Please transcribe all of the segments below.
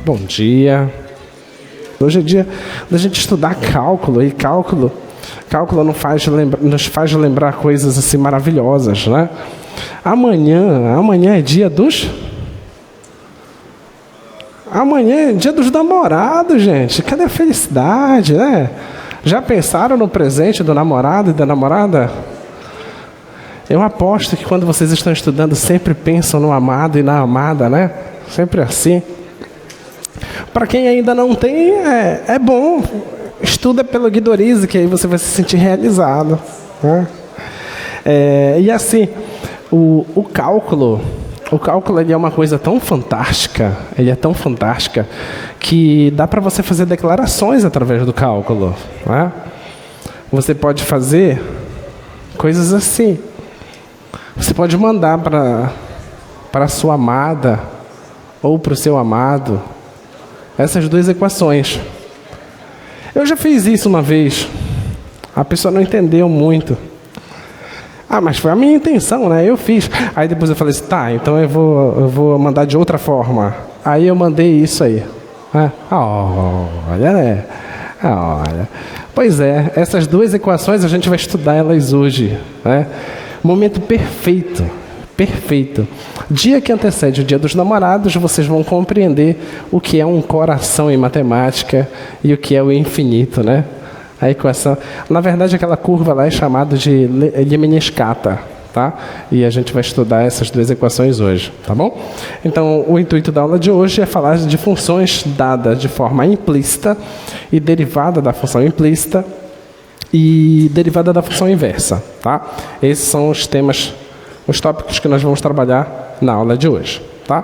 Bom dia. Hoje é dia da gente estudar cálculo, e cálculo nos faz lembrar coisas assim maravilhosas, né? Amanhã é dia dos... Amanhã é dia dos namorados, gente. Cadê a felicidade, né? Já pensaram no presente do namorado e da namorada? Eu aposto que quando vocês estão estudando sempre pensam no amado e na amada, né? Sempre assim. Para quem ainda não tem, é bom. Estuda pelo Guidorize, que aí você vai se sentir realizado, né? E assim, o cálculo ele é uma coisa tão fantástica, ele é tão fantástica, que dá para você fazer declarações através do cálculo, né? Você pode fazer coisas assim. Você pode mandar para a sua amada ou para o seu amado essas duas equações. Eu já fiz isso uma vez. A pessoa não entendeu muito. Mas foi a minha intenção, né? Eu fiz. Aí depois eu falei assim, tá, então eu vou mandar de outra forma. Aí eu mandei isso aí. Olha, né? Olha. Pois é, essas duas equações a gente vai estudar elas hoje, né? Momento perfeito. Perfeito. Dia que antecede o dia dos namorados, vocês vão compreender o que é um coração em matemática e o que é o infinito, né? A equação, na verdade, aquela curva lá é chamada de Lemniscata, tá? E a gente vai estudar essas duas equações hoje, tá bom? Então, o intuito da aula de hoje é falar de funções dadas de forma implícita e derivada da função implícita e derivada da função inversa, tá? Esses são os tópicos que nós vamos trabalhar na aula de hoje, tá?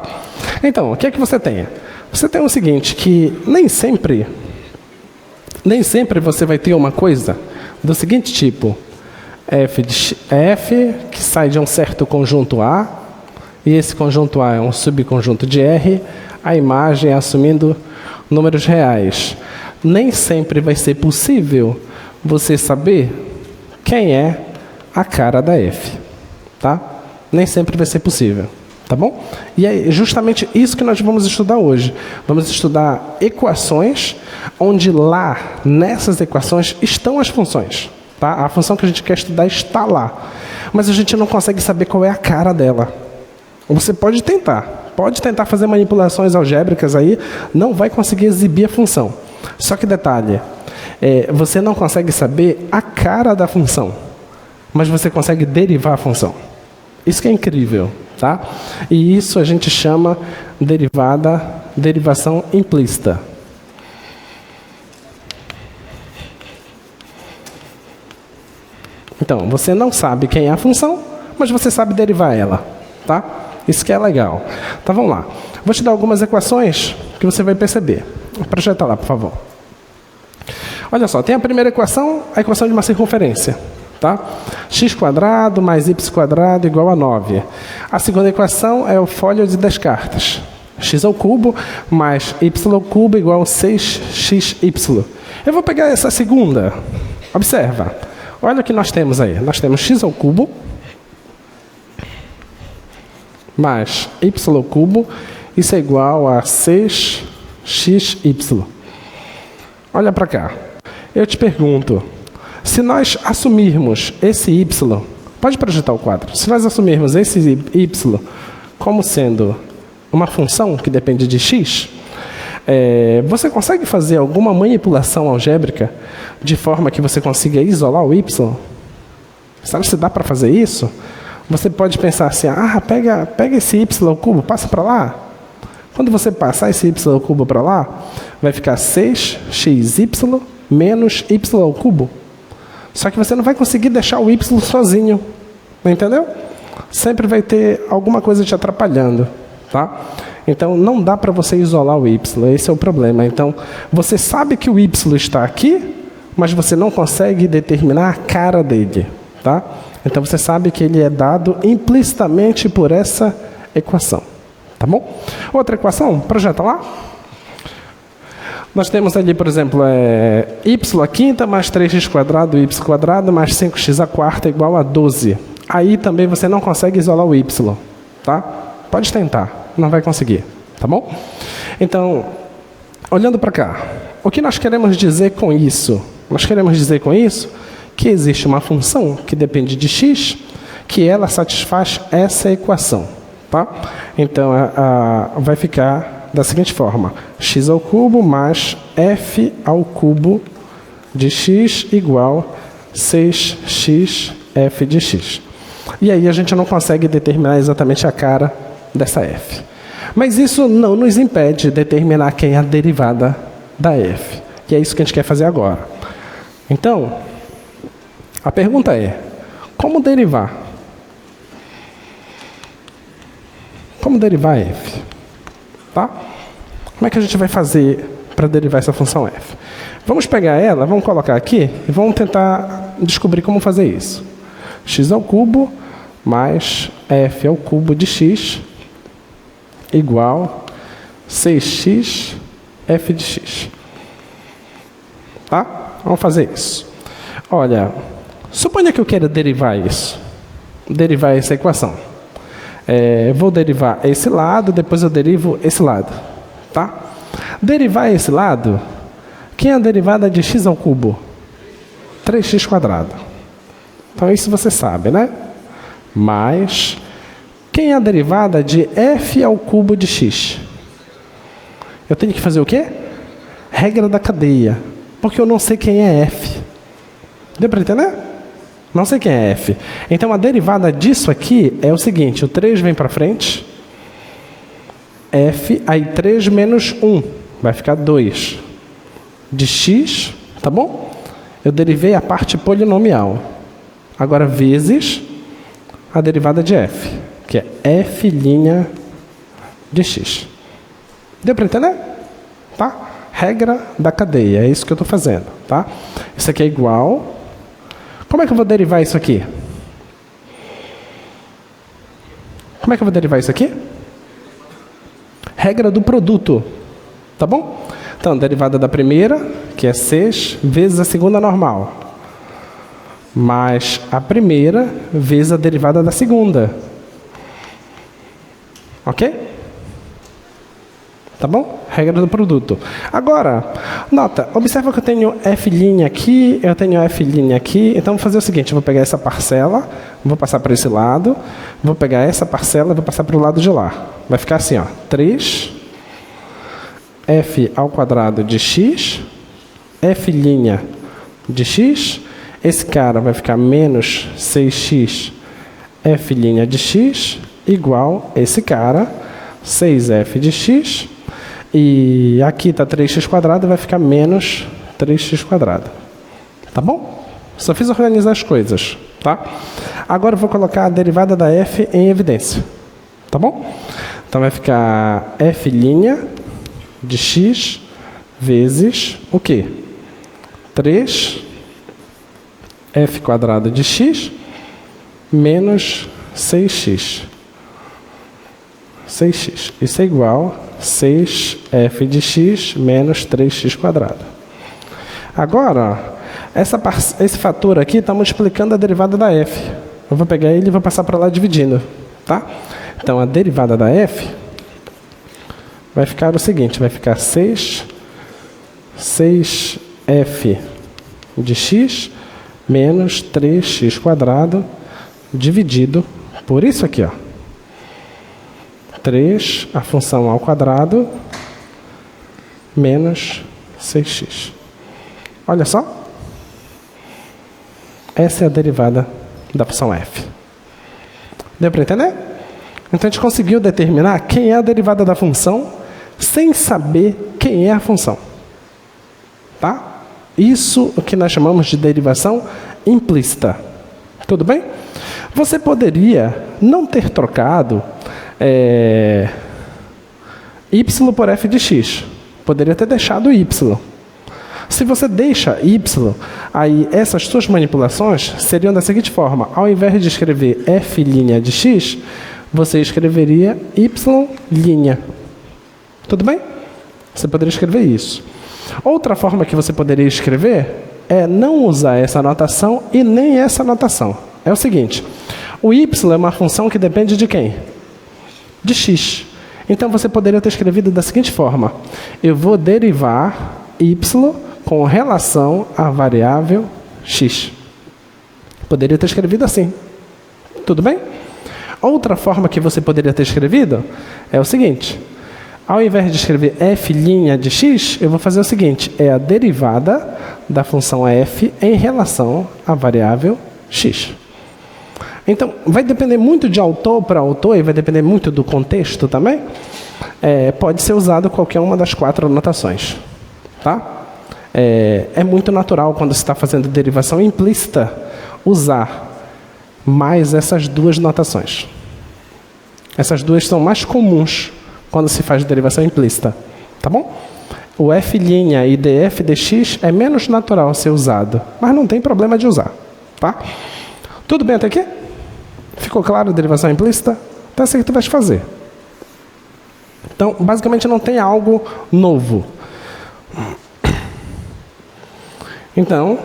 Então, o que é que você tem? Você tem o seguinte, que nem sempre você vai ter uma coisa do seguinte tipo, F que sai de um certo conjunto A, e esse conjunto A é um subconjunto de R, a imagem assumindo números reais. Nem sempre vai ser possível você saber quem é a cara da F, tá? Nem sempre vai ser possível, tá bom? E é justamente isso que nós vamos estudar hoje. Vamos estudar equações, onde lá, nessas equações, estão as funções, tá? A função que a gente quer estudar está lá, mas a gente não consegue saber qual é a cara dela. Você pode tentar fazer manipulações algébricas aí, não vai conseguir exibir a função. Só que detalhe, você não consegue saber a cara da função, mas você consegue derivar a função. Isso que é incrível, tá? E isso a gente chama derivação implícita. Então, você não sabe quem é a função, mas você sabe derivar ela, tá? Isso que é legal. Então, vamos lá. Vou te dar algumas equações que você vai perceber. Projeta lá, por favor. Olha só, tem a primeira equação, a equação de uma circunferência. Tá? X² mais Y² igual a 9. A segunda equação é o folho de Descartes. X² mais Y³ igual a 6xy. Eu vou pegar essa segunda. Observa. Olha o que nós temos aí. Nós temos x² mais y³. Isso é igual a 6xy. Olha para cá. Eu te pergunto. Se nós assumirmos esse y, pode projetar o quadro, se nós assumirmos esse y como sendo uma função que depende de x, você consegue fazer alguma manipulação algébrica de forma que você consiga isolar o y? Sabe se dá para fazer isso? Você pode pensar assim, pega esse y³, passa para lá. Quando você passar esse y³ para lá, vai ficar 6xy menos y³. Só que você não vai conseguir deixar o y sozinho, entendeu? Sempre vai ter alguma coisa te atrapalhando, tá? Então, não dá para você isolar o y, esse é o problema. Então, você sabe que o y está aqui, mas você não consegue determinar a cara dele, tá? Então, você sabe que ele é dado implicitamente por essa equação, tá bom? Outra equação, projeta lá. Nós temos ali, por exemplo, y² mais 3x² y² mais 5x² igual a 12. Aí também você não consegue isolar o y, tá? Pode tentar, não vai conseguir, tá bom? Então, Olhando para cá, o que nós queremos dizer com isso? Nós queremos dizer com isso que existe uma função que depende de x, que ela satisfaz essa equação, tá? Então, vai ficar da seguinte forma: x ao cubo mais f ao cubo de x igual 6x f de x. E aí a gente não consegue determinar exatamente a cara dessa f. Mas isso não nos impede de determinar quem é a derivada da f. E é isso que a gente quer fazer agora. Então, a pergunta é: como derivar? Como derivar f? Tá? Como é que a gente vai fazer para derivar essa função f? Vamos pegar ela, vamos colocar aqui e vamos tentar descobrir como fazer isso. X ao cubo mais f ao cubo de x igual 6x f de x. Tá? Vamos fazer isso. Olha, suponha que eu queira derivar isso. Derivar essa equação. Vou derivar esse lado, depois eu derivo esse lado. Tá? Derivar esse lado, quem é a derivada de x ao cubo? 3x quadrado. Então isso você sabe, né? Mais, quem é a derivada de f ao cubo de x? Eu tenho que fazer o quê? Regra da cadeia. Porque eu não sei quem é f. Deu para entender? Não sei quem é f. Então a derivada disso aqui é o seguinte: o 3 vem para frente, f, aí 3 menos 1, vai ficar 2. De x, tá bom? Eu derivei a parte polinomial. Agora vezes a derivada de f, que é f' de x. Deu para entender? Tá? Regra da cadeia, é isso que eu estou fazendo, tá? Isso aqui é igual. Como é que eu vou derivar isso aqui? Como é que eu vou derivar isso aqui? Regra do produto, tá bom? Então, derivada da primeira, que é 6, vezes a segunda normal. Mais a primeira vezes a derivada da segunda. Ok? Tá bom? Regra do produto. Agora, nota, observa que eu tenho f' aqui, eu tenho f' aqui. Então, vou fazer o seguinte: eu vou pegar essa parcela, vou passar para esse lado, vou pegar essa parcela e vou passar para o lado de lá. Vai ficar assim, ó, 3 f ao quadrado de x, f' de x, esse cara vai ficar menos 6x f' de x, igual esse cara, 6f de x, e aqui está 3x quadrado, vai ficar menos 3x quadrado. Tá bom? Só fiz organizar as coisas, tá? Agora eu vou colocar a derivada da f em evidência. Tá bom? Então vai ficar f' de x vezes o quê? 3 f quadrado de x menos 6x. 6x. Isso é igual a 6f de x menos 3x quadrado. Agora, esse fator aqui está multiplicando a derivada da f. Eu vou pegar ele e vou passar para lá dividindo. Tá? Então, a derivada da f vai ficar o seguinte: vai ficar 6f de x menos 3x quadrado dividido por isso aqui, ó. 3, a função ao quadrado, menos 6x. Olha só. Essa é a derivada da função f. Deu para entender? Então a gente conseguiu determinar quem é a derivada da função sem saber quem é a função. Tá? Isso é o que nós chamamos de derivação implícita. Tudo bem? Você poderia não ter trocado y por f de x. Poderia ter deixado y. Se você deixa y, aí essas suas manipulações seriam da seguinte forma: ao invés de escrever f' de x, você escreveria y'. Tudo bem? Você poderia escrever isso. Outra forma que você poderia escrever é não usar essa notação e nem essa notação. É o seguinte: o y é uma função que depende de quem? De x. Então você poderia ter escrevido da seguinte forma: eu vou derivar y com relação à variável x. Poderia ter escrevido assim. Tudo bem? Outra forma que você poderia ter escrevido é o seguinte: ao invés de escrever f' de x, eu vou fazer o seguinte: é a derivada da função f em relação à variável x. Então, vai depender muito de autor para autor e vai depender muito do contexto também. Pode ser usado qualquer uma das 4 notações. Tá? É muito natural, quando se está fazendo derivação implícita, usar mais essas 2 notações. Essas 2 são mais comuns quando se faz derivação implícita. Tá bom? O f' e df dx é menos natural ser usado, mas não tem problema de usar. Tá? Tudo bem até aqui? Ficou claro a derivação implícita? Então é isso que tu vai fazer. Então, basicamente não tem algo novo. Então,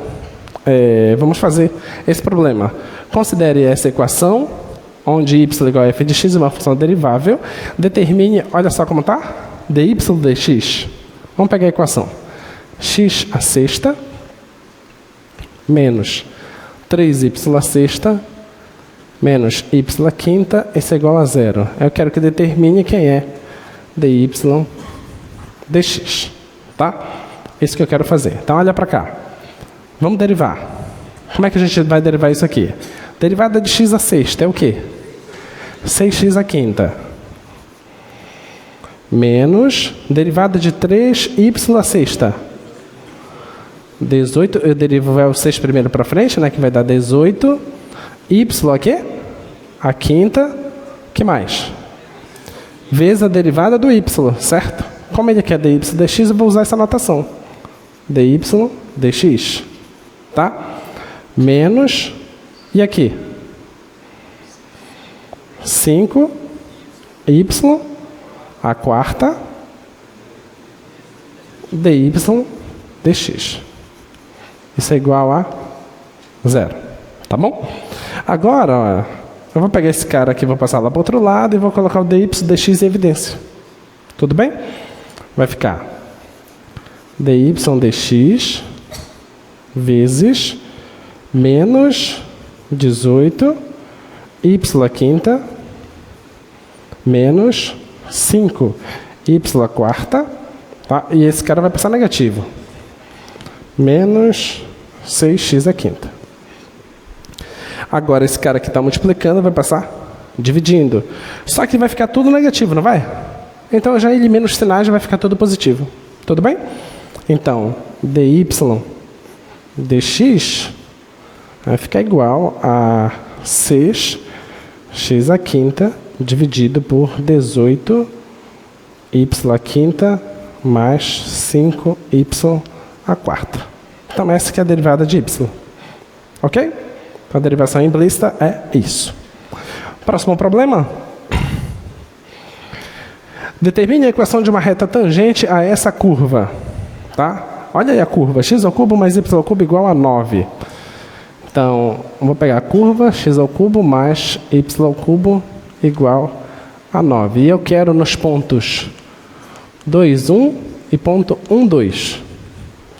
vamos fazer esse problema. Considere essa equação, onde y igual a f de x é uma função derivável. Determine, olha só como está, dy dx. Vamos pegar a equação. X à sexta menos 3y à sexta menos y à quinta, isso é igual a 0. Eu quero que determine quem é dy dx. Tá? Isso que eu quero fazer. Então, olha para cá. Vamos derivar. Como é que a gente vai derivar isso aqui? Derivada de x à sexta é o quê? 6x à quinta. Menos derivada de 3y à sexta. 18, eu derivo o 6 primeiro para frente, né, que vai dar 18. Y aqui, a quinta, que mais? Vezes a derivada do y, certo? Como ele quer dy dx, eu vou usar essa notação. Dy dx. Tá? Menos, e aqui? 5y, a quarta, dy dx. Isso é igual a 0. Tá bom? Agora, ó, eu vou pegar esse cara aqui, vou passar lá para o outro lado e vou colocar o dy dx em evidência. Tudo bem? Vai ficar dy dx vezes menos 18 y à quinta menos 5 y à quarta, tá? E esse cara vai passar negativo. Menos 6x à quinta. Agora esse cara que está multiplicando vai passar dividindo. Só que vai ficar tudo negativo, não vai? Então eu já elimino os sinais e vai ficar tudo positivo. Tudo bem? Então, dy dx vai ficar igual a 6x à quinta dividido por 18 y à quinta mais 5y à quarta. Então essa que é a derivada de y. Ok? Então a derivação implícita é isso. Próximo problema. Determine a equação de uma reta tangente a essa curva. Tá? Olha aí a curva. X ao cubo mais y ao cubo igual a 9. Então, vou pegar a curva x ao cubo mais y ao cubo igual a 9. E eu quero nos pontos 2, 1 e ponto 1, 2.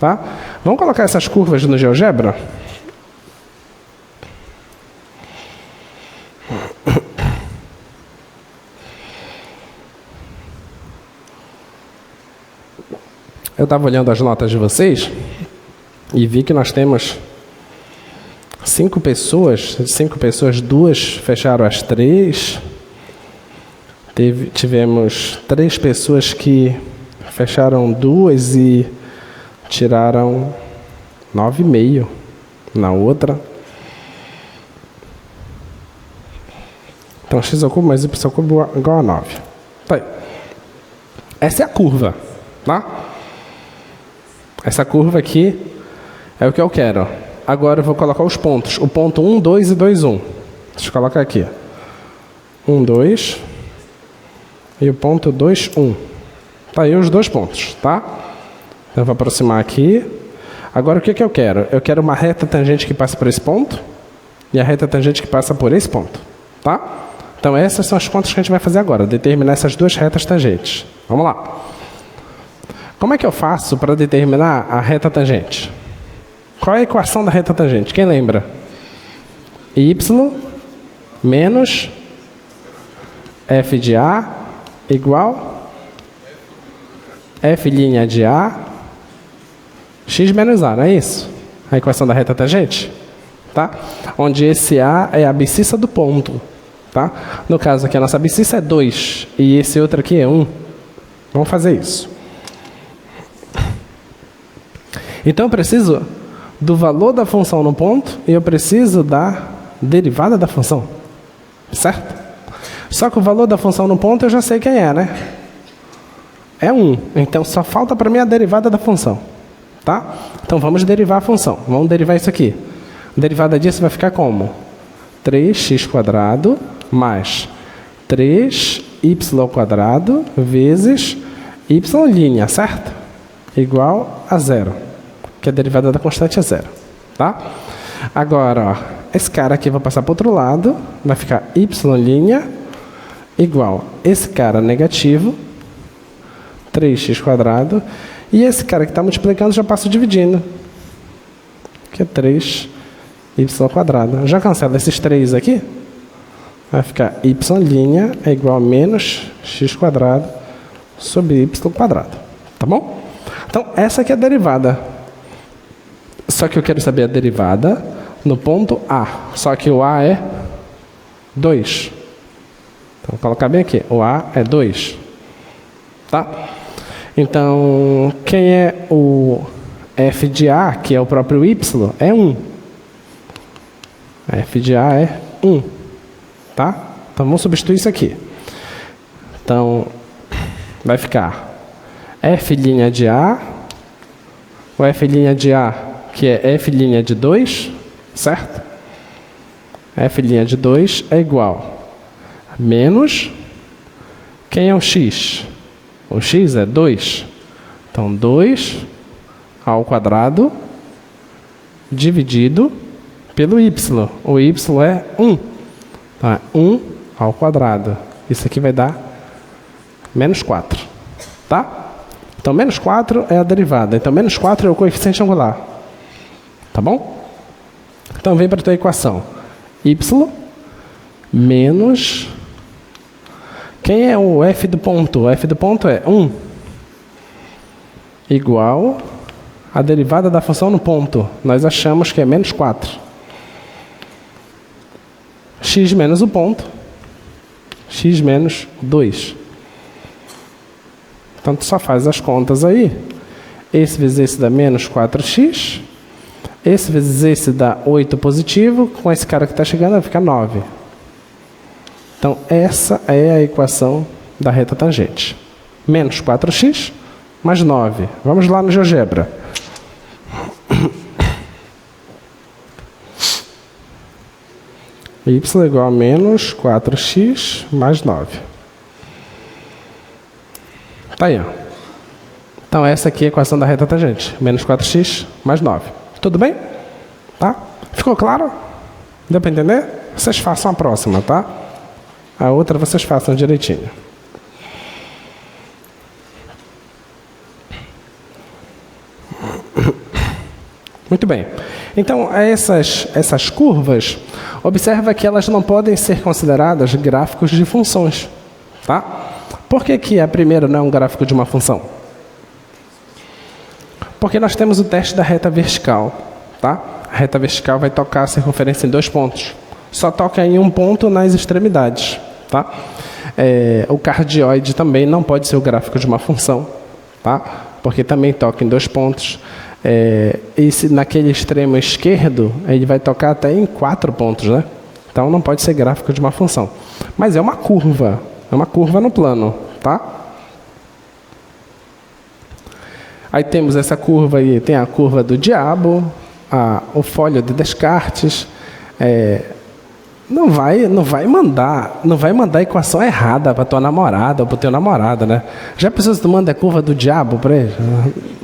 Tá? Vamos colocar essas curvas no GeoGebra? Eu estava olhando as notas de vocês e vi que nós temos 5 pessoas. De 5 pessoas, 2 fecharam as 3. Tivemos 3 pessoas que fecharam 2 e tiraram 9,5 na outra. Então, x ao cubo mais y ao cubo igual a 9. Tá aí. Essa é a curva, tá? Essa curva aqui é o que eu quero. Agora eu vou colocar os pontos. O ponto 1, 2 e 2, 1. Deixa eu colocar aqui. 1, 2 e o ponto 2, 1. Tá aí os 2 pontos, tá? Então eu vou aproximar aqui. Agora o que eu quero? Eu quero uma reta tangente que passa por esse ponto e a reta tangente que passa por esse ponto, tá? Então essas são as contas que a gente vai fazer agora, determinar essas duas retas tangentes. Vamos lá. Como é que eu faço para determinar a reta tangente? Qual é a equação da reta tangente? Quem lembra? Y menos f de A igual f' de A x menos A, não é isso? A equação da reta tangente? Tá? Onde esse A é a abscissa do ponto. Tá? No caso aqui, a nossa abscissa é 2 e esse outro aqui é 1. Vamos fazer isso. Então eu preciso do valor da função no ponto e eu preciso da derivada da função. Certo? Só que o valor da função no ponto eu já sei quem é, né? É 1. Então só falta para mim a derivada da função. Tá? Então vamos derivar a função. Vamos derivar isso aqui. A derivada disso vai ficar como? 3x² mais 3y² vezes y', certo? Igual a 0. Que a derivada da constante é 0. Tá? Agora, ó, esse cara aqui vai passar para o outro lado. Vai ficar y' igual esse cara negativo, 3x². E esse cara que está multiplicando já passa dividindo. Que é 3y². Já cancela esses 3 aqui. Vai ficar y' é igual a menos x² sobre y². Tá bom? Então, essa aqui é a derivada. Só que eu quero saber a derivada no ponto A. Só que o A é 2. Então, vou colocar bem aqui. O A é 2. Tá? Então, quem é o f de A, que é o próprio y, é 1. F de A é 1. Tá? Então, vamos substituir isso aqui. Então, vai ficar f' de A, o f' de A, que é f' de 2, certo? F' de 2 é igual a menos, quem é o x? O x é 2. Então, 2 ao quadrado dividido pelo y. O y é 1. Então, é 1 ao quadrado. Isso aqui vai dar menos 4. Tá? Então, menos 4 é a derivada. Então, menos 4 é o coeficiente angular. Tá bom? Então, vem para a tua equação. Y menos... Quem é o f do ponto? O f do ponto é 1. Igual a derivada da função no ponto. Nós achamos que é menos 4. X menos o ponto. X menos 2. Então, tu só faz as contas aí. Esse vezes esse dá menos 4x. Esse vezes esse dá 8 positivo. Com esse cara que está chegando vai ficar 9. Então, essa é a equação da reta tangente. Menos 4x mais 9. Vamos lá no GeoGebra. Y igual a menos 4x mais 9. Tá aí, ó. Então, essa aqui é a equação da reta tangente. Menos 4x mais 9. Tudo bem? Tá? Ficou claro? Deu para entender? Vocês façam a próxima, tá? A outra vocês façam direitinho. Muito bem. Então, essas curvas, observa que elas não podem ser consideradas gráficos de funções. Tá? Por que a primeira não é um gráfico de uma função? Porque nós temos o teste da reta vertical. Tá? A reta vertical vai tocar a circunferência em 2 pontos. Só toca em um ponto nas extremidades. Tá? O cardioide também não pode ser o gráfico de uma função. Tá? Porque também toca em 2 pontos. Esse, naquele extremo esquerdo, ele vai tocar até em 4 pontos, né? Então não pode ser gráfico de uma função. Mas é uma curva no plano, tá? Aí temos essa curva aí, tem a curva do diabo, o folho de Descartes. Não vai mandar a equação errada para tua namorada ou para o teu namorado, né? Já pensou se tu manda a curva do diabo para ele?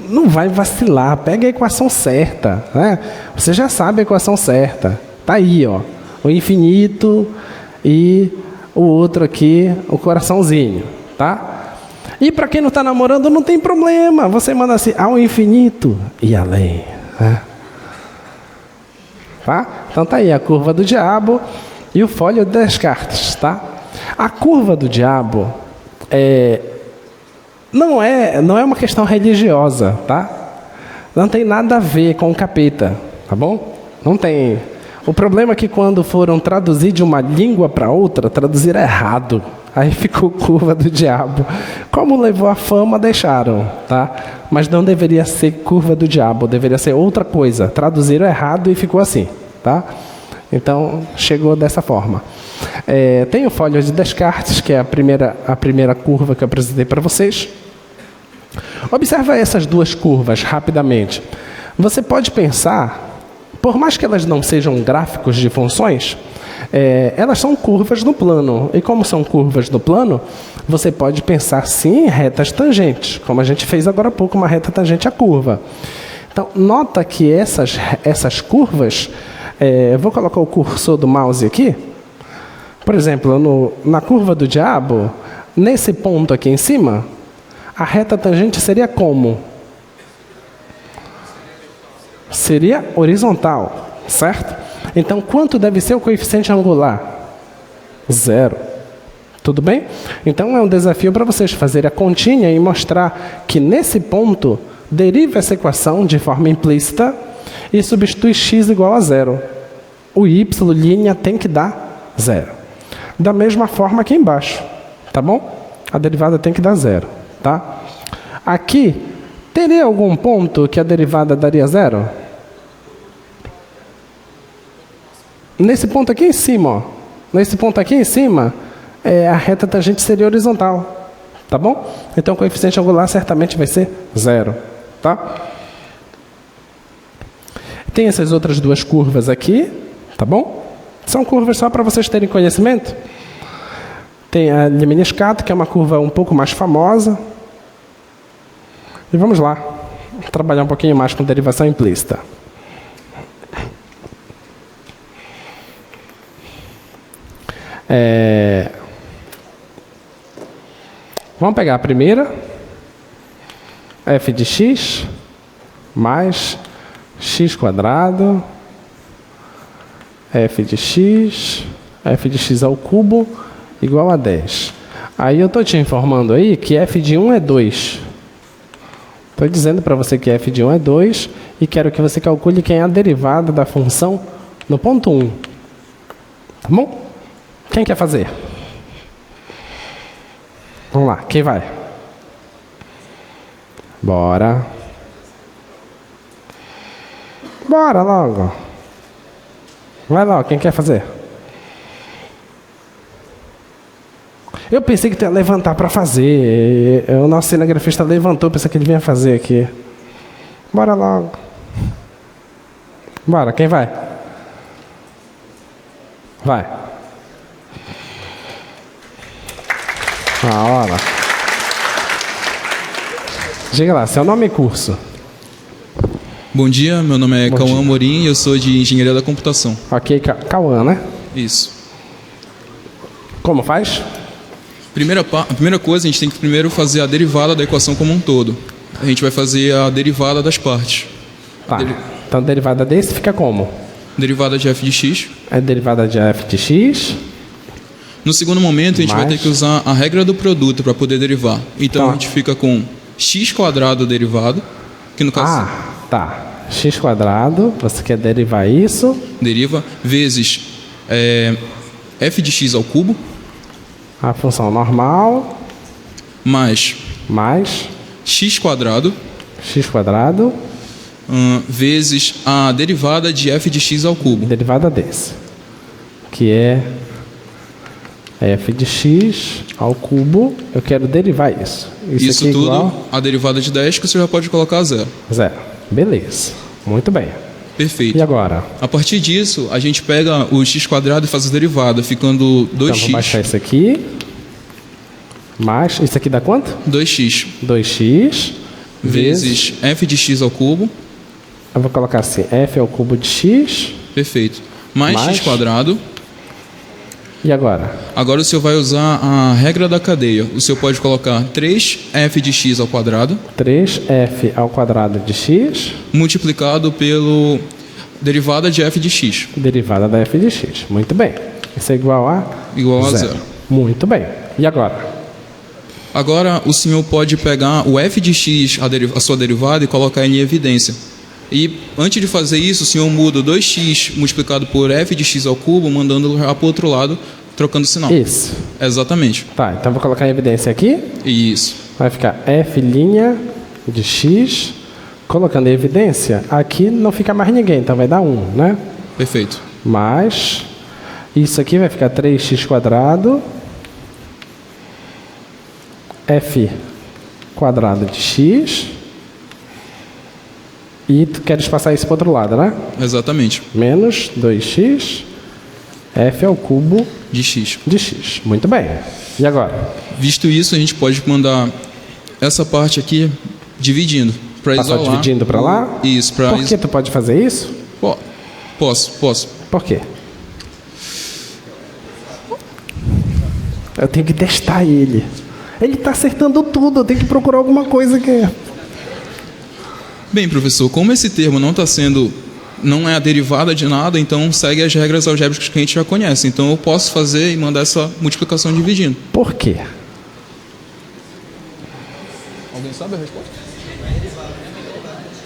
Não vai vacilar, pega a equação certa, né? Você já sabe a equação certa. Tá aí, ó. O infinito e o outro aqui, o coraçãozinho, tá? E para quem não está namorando, não tem problema. Você manda assim, ao infinito e além. Né? Tá? Então tá aí a curva do diabo e o folho de Descartes, tá? A curva do diabo não é uma questão religiosa, tá? Não tem nada a ver com o capeta, tá bom? Não tem. O problema é que quando foram traduzir de uma língua para outra, traduziram errado. Aí ficou curva do diabo. Como levou a fama, deixaram, tá? Mas não deveria ser curva do diabo, deveria ser outra coisa. Traduziram errado e ficou assim, tá? Então, chegou dessa forma. Tem o folho de Descartes, que é a primeira curva que eu apresentei para vocês. Observa essas duas curvas rapidamente. Você pode pensar, por mais que elas não sejam gráficos de funções, elas são curvas no plano. E como são curvas no plano, você pode pensar sim em retas tangentes, como a gente fez agora há pouco, uma reta tangente à curva. Então, nota que essas curvas, vou colocar o cursor do mouse aqui. Por exemplo, na curva do diabo, nesse ponto aqui em cima, a reta tangente seria como? Seria horizontal, certo? Então, quanto deve ser o coeficiente angular? 0. Tudo bem? Então, é um desafio para vocês fazerem a continha e mostrar que nesse ponto, deriva essa equação de forma implícita e substitui x igual a 0. O y, linha, tem que dar 0. Da mesma forma aqui embaixo, tá bom? A derivada tem que dar 0, tá? Aqui, teria algum ponto que a derivada daria 0? Nesse ponto aqui em cima, ó. Nesse ponto aqui em cima, a reta tangente seria horizontal, tá bom? Então, o coeficiente angular certamente vai ser 0, tá? Tem essas outras duas curvas aqui, tá bom? São curvas só para vocês terem conhecimento. Tem a Lemniscato, que é uma curva um pouco mais famosa. E vamos lá, trabalhar um pouquinho mais com derivação implícita. Vamos pegar a primeira, f de x mais x quadrado, f de x ao cubo igual a 10. Aí eu estou te informando aí que f de 1 é 2. Estou dizendo para você que f de 1 é 2 e quero que você calcule quem é a derivada da função no ponto 1. Tá bom? Quem quer fazer? Vamos lá, quem vai? Bora. Bora logo. Vai lá, quem quer fazer? Eu pensei que tu ia levantar para fazer. O nosso cinegrafista levantou, pensei que ele vinha fazer aqui. Bora logo. Bora, quem vai? Vai. Na hora. Diga lá, seu nome e curso. Bom dia, meu nome é Cauã Amorim e eu sou de Engenharia da Computação. Ok, Cauã, né? Isso. Como faz? A primeira coisa, a gente tem que primeiro fazer a derivada da equação como um todo. A gente vai fazer a derivada das partes. Tá. Então, a derivada desse fica como? Derivada de f de x. É derivada de f de x. No segundo momento, a gente vai ter que usar a regra do produto para poder derivar. Então, a gente fica com x quadrado derivado, que no caso... Tá. X quadrado, você quer derivar isso? Deriva, vezes f de x ao cubo. A função normal. Mais x quadrado. X quadrado. Vezes a derivada de f de x ao cubo. Derivada desse. Que é f de x ao cubo. Eu quero derivar isso. Isso aqui tudo, igual a derivada de 10, que você já pode colocar a 0. 0. Beleza. Muito bem. Perfeito. E agora? A partir disso, a gente pega o x quadrado e faz a derivada, ficando 2x. Então, vou baixar isso aqui. Mais, isso aqui dá quanto? 2x. 2x. Vezes f de x ao cubo. Eu vou colocar assim, f ao cubo de x. Perfeito. Mais x quadrado. E agora? Agora o senhor vai usar a regra da cadeia. O senhor pode colocar 3f de x ao quadrado. 3f ao quadrado de x. Multiplicado pelo derivada de f de x. Derivada da f de x. Muito bem. Isso é igual a? Igual a zero. Muito bem. E agora? Agora o senhor pode pegar o f de x, a sua derivada, e colocar em evidência. E antes de fazer isso, o senhor muda o 2x multiplicado por f de x ao cubo, mandando para o outro lado, trocando o sinal. Isso. Exatamente. Tá, então vou colocar em evidência aqui. Isso. Vai ficar f' de x. Colocando em evidência, aqui não fica mais ninguém, então vai dar 1, né? Perfeito. Mais, isso aqui vai ficar 3x², f quadrado de x. E tu queres passar isso para o outro lado, né? Exatamente. Menos 2x, f ao cubo de x. De x. Muito bem. E agora? Visto isso, a gente pode mandar essa parte aqui dividindo. Para isolar. Passar dividindo para lá? Isso. Por que tu pode fazer isso? Posso. Por quê? Eu tenho que testar ele. Ele está acertando tudo, eu tenho que procurar alguma coisa que... Bem, professor, como esse termo não é a derivada de nada, então segue as regras algébricas que a gente já conhece. Então eu posso fazer e mandar essa multiplicação dividindo. Por quê? Alguém sabe a resposta?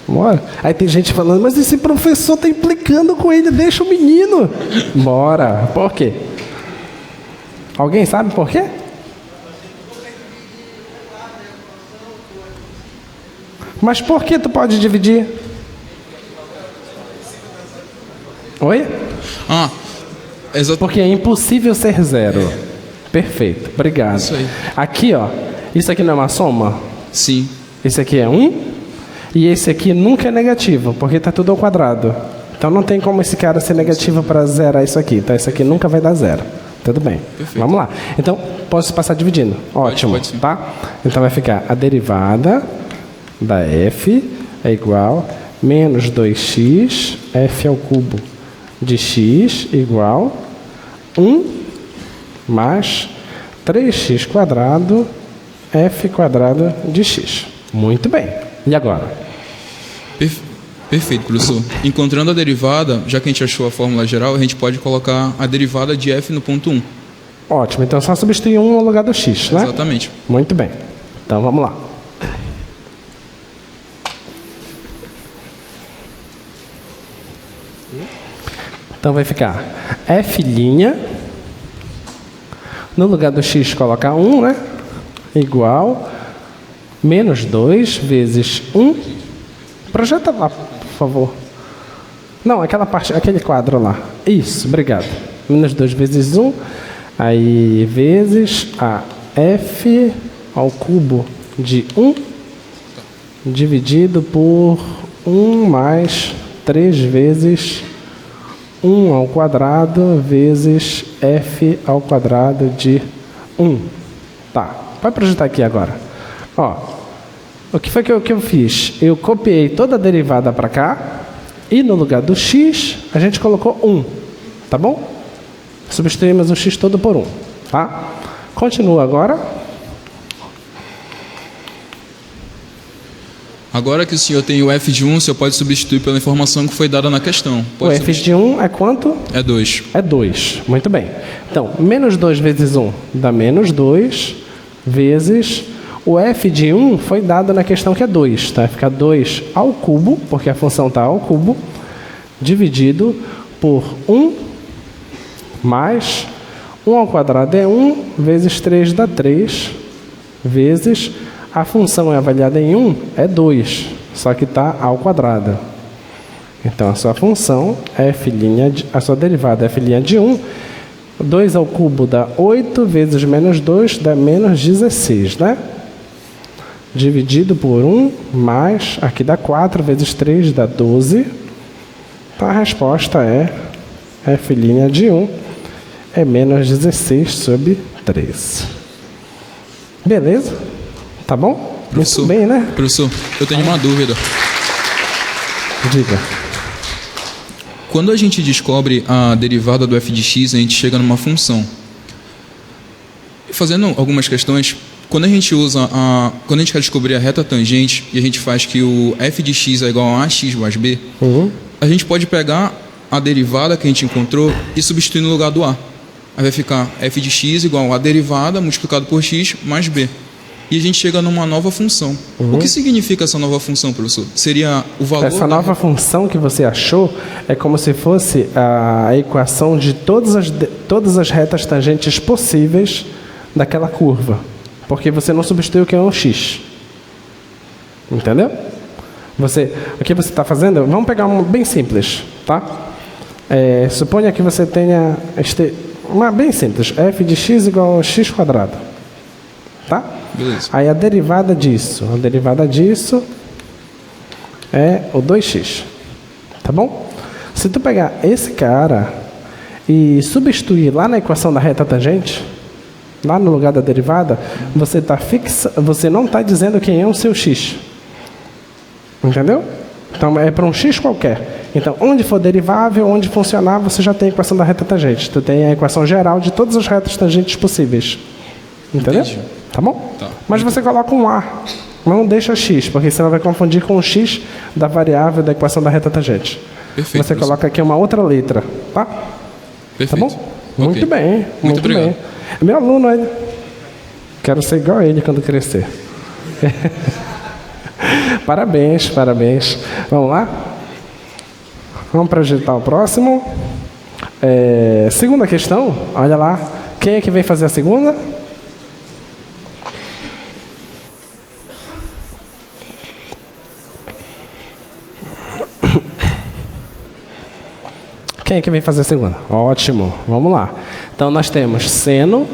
Bora. Aí tem gente falando, mas esse professor está implicando com ele, deixa o menino. Bora. Por quê? Alguém sabe por quê? Mas por que tu pode dividir? Oi? Porque é impossível ser zero. Perfeito, obrigado. Isso aí. Aqui, ó, isso aqui não é uma soma? Sim. Esse aqui é 1 e esse aqui nunca é negativo, porque está tudo ao quadrado. Então não tem como esse cara ser negativo para zerar isso aqui. Então isso aqui nunca vai dar zero. Tudo bem. Perfeito. Vamos lá. Então, posso passar dividindo. Ótimo. Pode sim. Tá? Então vai ficar a derivada da f é igual a menos 2x f ao cubo de x igual 1 mais 3x² f² de x. Muito bem. E agora? Perfeito, professor. Encontrando a derivada, já que a gente achou a fórmula geral, a gente pode colocar a derivada de f no ponto 1. Ótimo. Então só substituir 1 no lugar do x, né? Exatamente. Muito bem. Então vamos lá. Então vai ficar f', no lugar do x colocar 1, né? Igual menos 2 vezes 1. Projeta lá, por favor. Não, aquela parte, aquele quadro lá. Isso, obrigado. Menos 2 vezes 1. Aí vezes a f ao cubo de 1 dividido por 1 mais 3 vezes 1 ao quadrado vezes f ao quadrado de 1. Tá, vai projetar aqui agora. Ó, o que foi que eu fiz? Eu copiei toda a derivada para cá e no lugar do x a gente colocou 1, tá bom? Substituímos o x todo por 1, tá? Continua agora. Agora que o senhor tem o f de 1, o senhor pode substituir pela informação que foi dada na questão. O f de 1 é quanto? É 2. É 2. Muito bem. Então, menos 2 vezes 1 dá menos 2 vezes... O f de 1 foi dado na questão que é 2. Tá? Vai ficar 2 ao cubo, porque a função está ao cubo, dividido por 1 mais 1 ao quadrado é 1, vezes 3 dá 3, vezes... A função é avaliada em 1, é 2, só que está ao quadrado. Então, a sua função, a sua derivada f' de 1, 2 ao cubo dá 8, vezes menos 2 dá menos 16, né? Dividido por 1, mais, aqui dá 4, vezes 3 dá 12. Então, a resposta é f' de 1 é menos 16 sobre 13. Beleza? Tá bom? Professor, muito bem, né? Professor, eu tenho uma dúvida. Diga. Quando a gente descobre a derivada do f de x, a gente chega numa função. fazendo algumas questões, quando a gente quer descobrir a reta tangente e a gente faz que o f de x é igual a ax mais b, a gente pode pegar a derivada que a gente encontrou e substituir no lugar do a. Aí vai ficar f de x igual a derivada multiplicado por x mais b. E a gente chega numa nova função. O que significa essa nova função, professor? Seria o valor... Essa nova função que você achou é como se fosse a equação de todas as retas tangentes possíveis daquela curva. Porque você não substituiu o que é um x. Entendeu? O que você está fazendo... Vamos pegar um bem simples, tá? Suponha que você tenha... uma bem simples. f de x igual a x quadrado. Tá? Beleza. Aí a derivada disso é o 2x. Tá bom? Se tu pegar esse cara e substituir lá na equação da reta tangente, lá no lugar da derivada, você não está dizendo quem é o seu x. Entendeu? Então é para um x qualquer. Então, onde for derivável, onde funcionar, você já tem a equação da reta tangente. Tu tem a equação geral de todas as retas tangentes possíveis. Entendeu? Entendi. Tá bom? Tá. Mas você coloca um a, não deixa x, porque senão vai confundir com o x da variável da equação da reta tangente. Perfeito, você coloca aqui uma outra letra, tá? Perfeito. Tá bom? Ok. Muito bem, muito obrigado. bem. É meu aluno, ele. Quero ser igual a ele quando crescer. Parabéns, parabéns. Vamos lá? Vamos projetar o próximo. Segunda questão, olha lá. Quem é que vem fazer a segunda? Quem é que vem fazer a segunda? Ótimo, vamos lá. Então, nós temos seno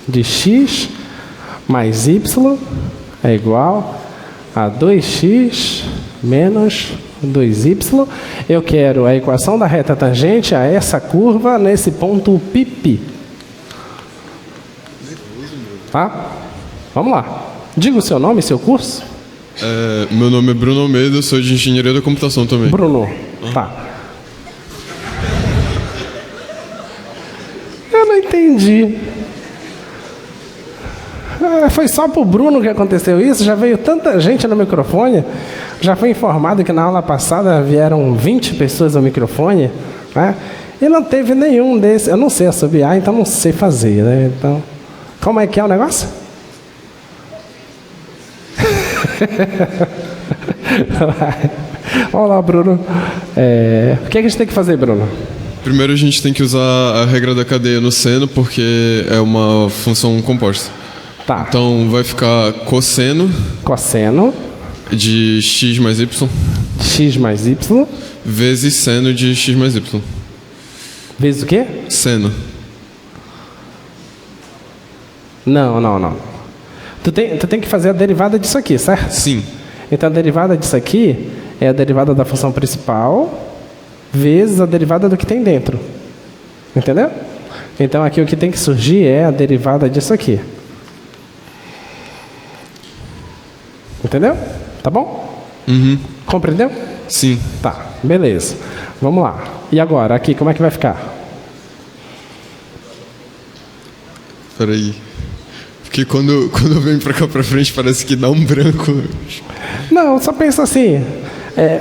de x mais y é igual a 2x menos 2y. Eu quero a equação da reta tangente a essa curva nesse ponto π. Tá? Vamos lá. Diga o seu nome e seu curso. Meu nome é Bruno Almeida, eu sou de Engenharia da Computação também. Bruno, tá. Eu não entendi. Foi só pro Bruno que aconteceu isso? Já veio tanta gente no microfone? Já foi informado que na aula passada vieram 20 pessoas ao microfone, né? E não teve nenhum desses. Eu não sei assobiar, então não sei fazer, né? Então, como é que é o negócio? Vamos lá, Bruno. O que a gente tem que fazer, Bruno? Primeiro a gente tem que usar a regra da cadeia no seno, porque é uma função composta. Tá. Então vai ficar cosseno Cosseno de x mais y x mais y vezes seno de x mais y. vezes o quê? Seno. Não. Tu tem que fazer a derivada disso aqui, certo? Sim. Então a derivada disso aqui é a derivada da função principal vezes a derivada do que tem dentro. Entendeu? Então aqui o que tem que surgir é a derivada disso aqui. Entendeu? Tá bom? Uhum. Compreendeu? Sim. Tá, beleza. Vamos lá. E agora, aqui, como é que vai ficar? Peraí. Porque quando eu venho pra cá pra frente parece que dá um branco. Não, só pensa assim.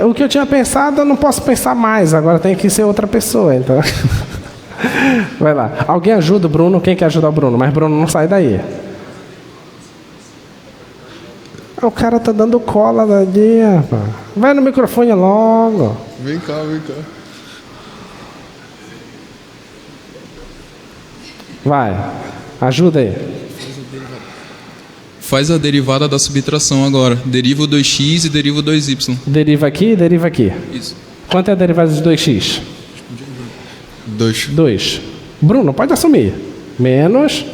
O que eu tinha pensado, eu não posso pensar mais. Agora tem que ser outra pessoa, então. Vai lá. Alguém ajuda o Bruno? Quem quer ajudar o Bruno? Mas Bruno não sai daí. O cara tá dando cola ali, rapaz. Vai no microfone logo. Vem cá. Vai. Ajuda aí. Faz a derivada da subtração agora. Deriva o 2x e deriva o 2y. Deriva aqui e deriva aqui. Isso. Quanto é a derivada de 2x? 2. 2. Bruno, pode assumir. Menos.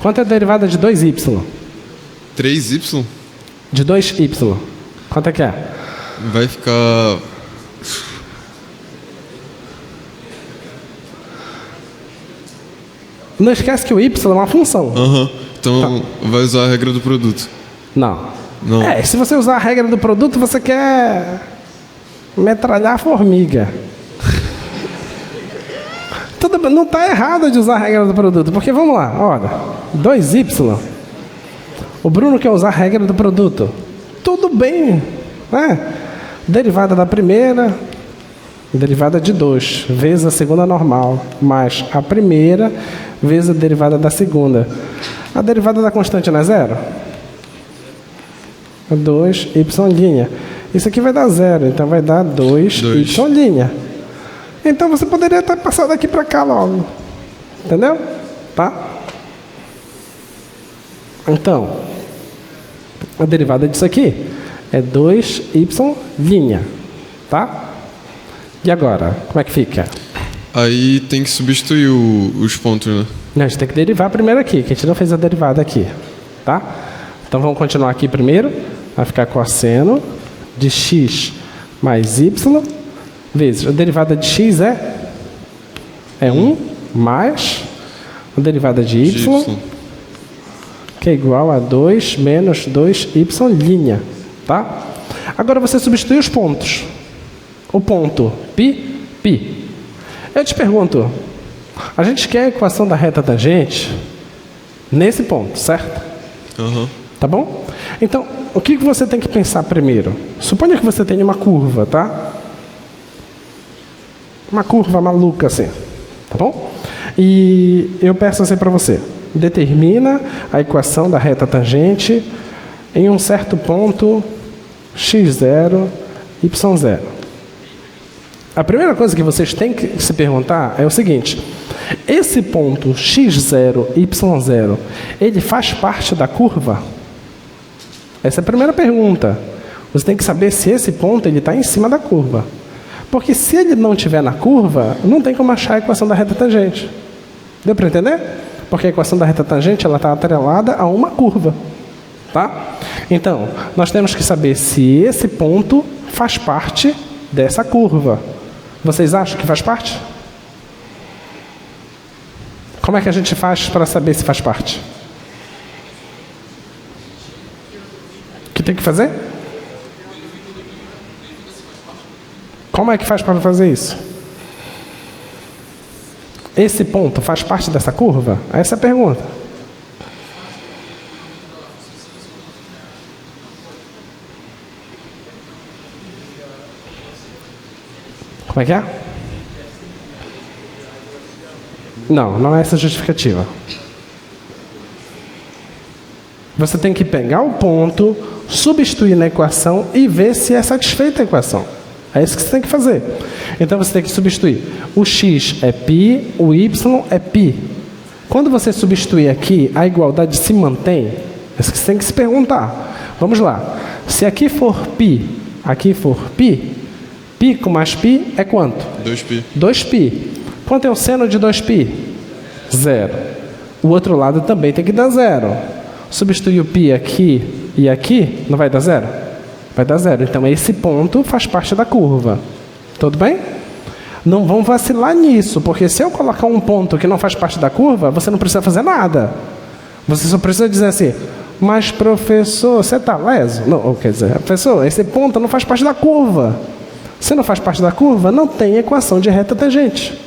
Quanto é a derivada de 2y? 3y De 2y. Quanto é que é? vai ficar... Não esquece que o y é uma função. Aham. Então vai usar a regra do produto. Não. Não. Se você usar a regra do produto, você quer metralhar a formiga. Não está errado de usar a regra do produto, porque vamos lá, olha. 2y. O Bruno quer usar a regra do produto. Tudo bem, né? Derivada da primeira, derivada de 2, vezes a segunda normal, mais a primeira, vezes a derivada da segunda. A derivada da constante não é zero? 2y'. Isso aqui vai dar zero, então vai dar 2y'. Então você poderia até passar daqui para cá logo. Entendeu? Tá? Então, a derivada disso aqui é 2y'. Tá? E agora, como é que fica? Aí tem que substituir os pontos, né? Não, a gente tem que derivar primeiro aqui, que a gente não fez a derivada aqui. Tá? Então vamos continuar aqui primeiro. Vai ficar cosseno de x mais y vezes a derivada de x é 1 mais a derivada de y, que é igual a 2 menos 2y'. Tá? Agora você substitui os pontos. O ponto π. Eu te pergunto, a gente quer a equação da reta tangente nesse ponto, certo? Uhum. Tá bom? Então, o que você tem que pensar primeiro? Suponha que você tenha uma curva, tá? Uma curva maluca assim, tá bom? E eu peço assim para você: determina a equação da reta tangente em um certo ponto x0, y0. A primeira coisa que vocês têm que se perguntar é o seguinte: esse ponto x0, y0, ele faz parte da curva? Essa é a primeira pergunta. Você tem que saber se esse ponto está em cima da curva. Porque se ele não estiver na curva, não tem como achar a equação da reta tangente. Deu para entender? Porque a equação da reta tangente está atrelada a uma curva. Tá? Então, nós temos que saber se esse ponto faz parte dessa curva. Vocês acham que faz parte? Como é que a gente faz para saber se faz parte? O que tem que fazer? Como é que faz para fazer isso? Esse ponto faz parte dessa curva? Essa é a pergunta. Como é que é? Não, não é essa a justificativa. Você tem que pegar o ponto, substituir na equação e ver se é satisfeita a equação. É isso que você tem que fazer. Então você tem que substituir. O x é π, o y é π. Quando você substituir aqui, a igualdade se mantém? É isso que você tem que se perguntar. Vamos lá. Se aqui for π, aqui for π, π com mais π é quanto? 2π. 2π. Quanto é o seno de 2π? 0. O outro lado também tem que dar 0. Substituir o π aqui e aqui, não vai dar 0? Vai dar 0. Então, esse ponto faz parte da curva. Tudo bem? Não vão vacilar nisso, porque se eu colocar um ponto que não faz parte da curva, você não precisa fazer nada. Você só precisa dizer assim: mas professor, você está leso? Não, quer dizer, professor, esse ponto não faz parte da curva. Se não faz parte da curva, não tem equação de reta tangente.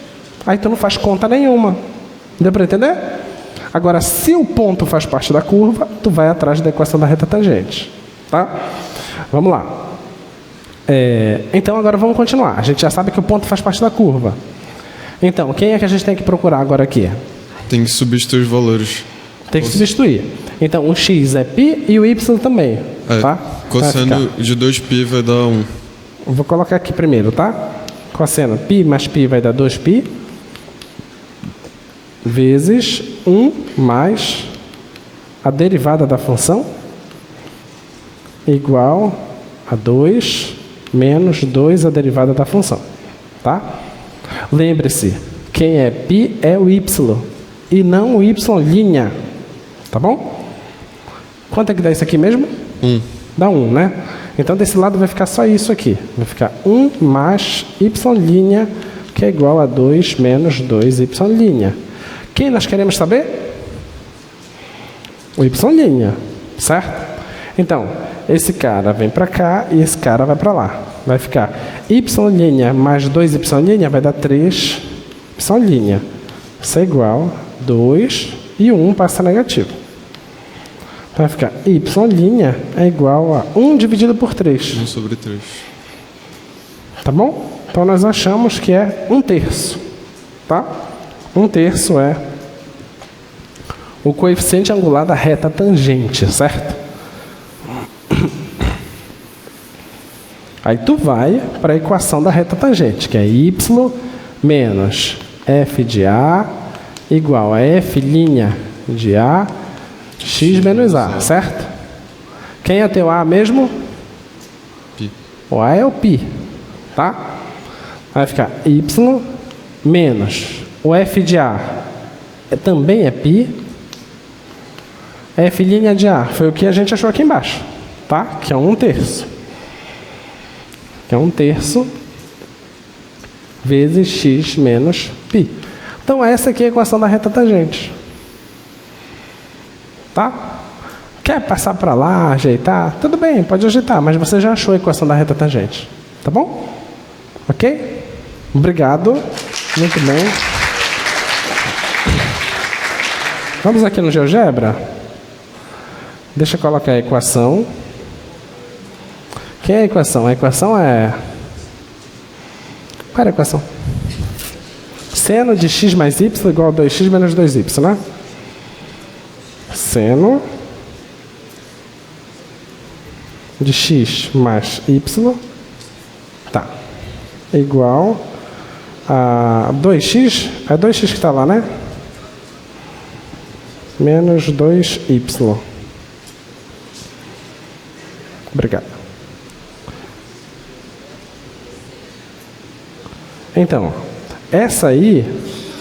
Aí tu não faz conta nenhuma. Deu para entender? Agora, se o ponto faz parte da curva, tu vai atrás da equação da reta tangente. Tá? Vamos lá. Então, agora vamos continuar. A gente já sabe que o ponto faz parte da curva. Então, quem é que a gente tem que procurar agora aqui? Tem que substituir os valores. Tem que substituir. Então, o x é π e o y também. Tá? Cosseno de 2π vai dar 1. Vou colocar aqui primeiro, tá? Cosseno π mais π vai dar 2π. Vezes 1 mais a derivada da função igual a 2 menos 2 a derivada da função. Tá? Lembre-se, quem é π é o y e não o y'. Tá bom? Quanto é que dá isso aqui mesmo? 1. Dá 1, né? Então, desse lado vai ficar só isso aqui. Vai ficar 1 mais y', que é igual a 2 menos 2y'. Quem nós queremos saber? O y', certo? Então, esse cara vem para cá e esse cara vai para lá. Vai ficar y' mais 2y' vai dar 3y'. Isso é igual a 2 e o 1 passa negativo. Então vai ficar y' é igual a 1 dividido por 3. 1 sobre 3. Tá bom? Então nós achamos que é 1/3. Tá? 1/3 é o coeficiente angular da reta tangente, certo? Aí tu vai para a equação da reta tangente, que é y menos f de a igual a f' de a x menos a, certo? Quem é teu a mesmo? Π. O a é o π, tá? Vai ficar y menos o f de a também é π. F' de a foi o que a gente achou aqui embaixo, tá? Que é 1/3. Que é 1/3 vezes x menos π. Então essa aqui é a equação da reta tangente. Tá? Quer passar para lá, ajeitar? Tudo bem, pode ajeitar, mas você já achou a equação da reta tangente. Tá bom? Ok? Obrigado. Muito bem. Vamos aqui no GeoGebra? Deixa eu colocar a equação. Que é a equação? A equação é... Qual é a equação? Seno de x mais y igual a 2x menos 2y, né? Seno de x mais y, tá, igual a 2x, é 2x que está lá, né? Menos 2y. Obrigado. Então, essa aí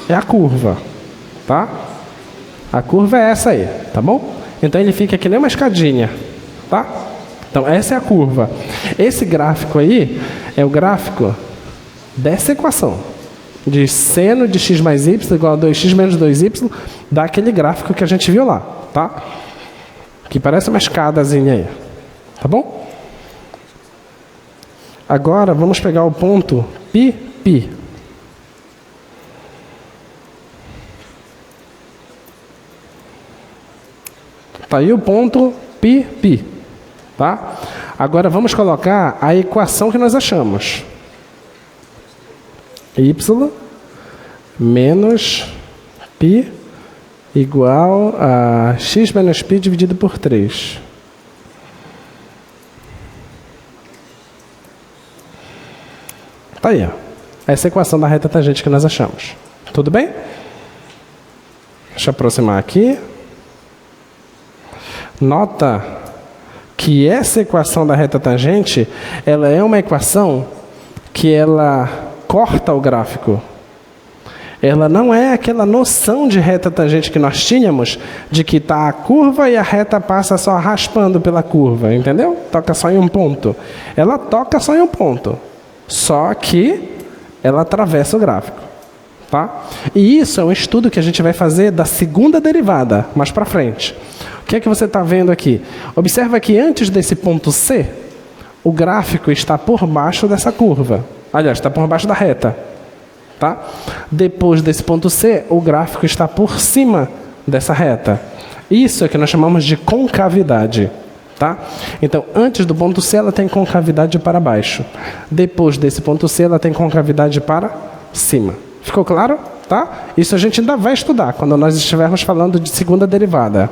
é a curva, tá? A curva é essa aí, tá bom? Então ele fica que nem uma escadinha, tá? Então essa é a curva. Esse gráfico aí é o gráfico dessa equação. De seno de x mais y igual a 2x menos 2y, dá aquele gráfico que a gente viu lá, tá? Que parece uma escadazinha aí, tá bom? Agora vamos pegar o ponto π. Tá aí o ponto π, tá? Agora vamos colocar a equação que nós achamos. Y menos π igual a x menos π dividido por 3. Tá aí, ó. Essa é a equação da reta tangente que nós achamos. Tudo bem? Deixa eu aproximar aqui. Nota que essa equação da reta tangente, ela é uma equação que ela corta o gráfico. Ela não é aquela noção de reta tangente que nós tínhamos, de que está a curva e a reta passa só raspando pela curva, entendeu? Toca só em um ponto. Ela toca só em um ponto, só que ela atravessa o gráfico, tá? E isso é um estudo que a gente vai fazer da segunda derivada, mais para frente. O que é que você está vendo aqui? Observa que antes desse ponto C, o gráfico está por baixo dessa curva. Aliás, está por baixo da reta. Tá? Depois desse ponto C, o gráfico está por cima dessa reta. Isso é que nós chamamos de concavidade. Tá? Então, antes do ponto C, ela tem concavidade para baixo. Depois desse ponto C, ela tem concavidade para cima. Ficou claro? Tá? Isso a gente ainda vai estudar quando nós estivermos falando de segunda derivada.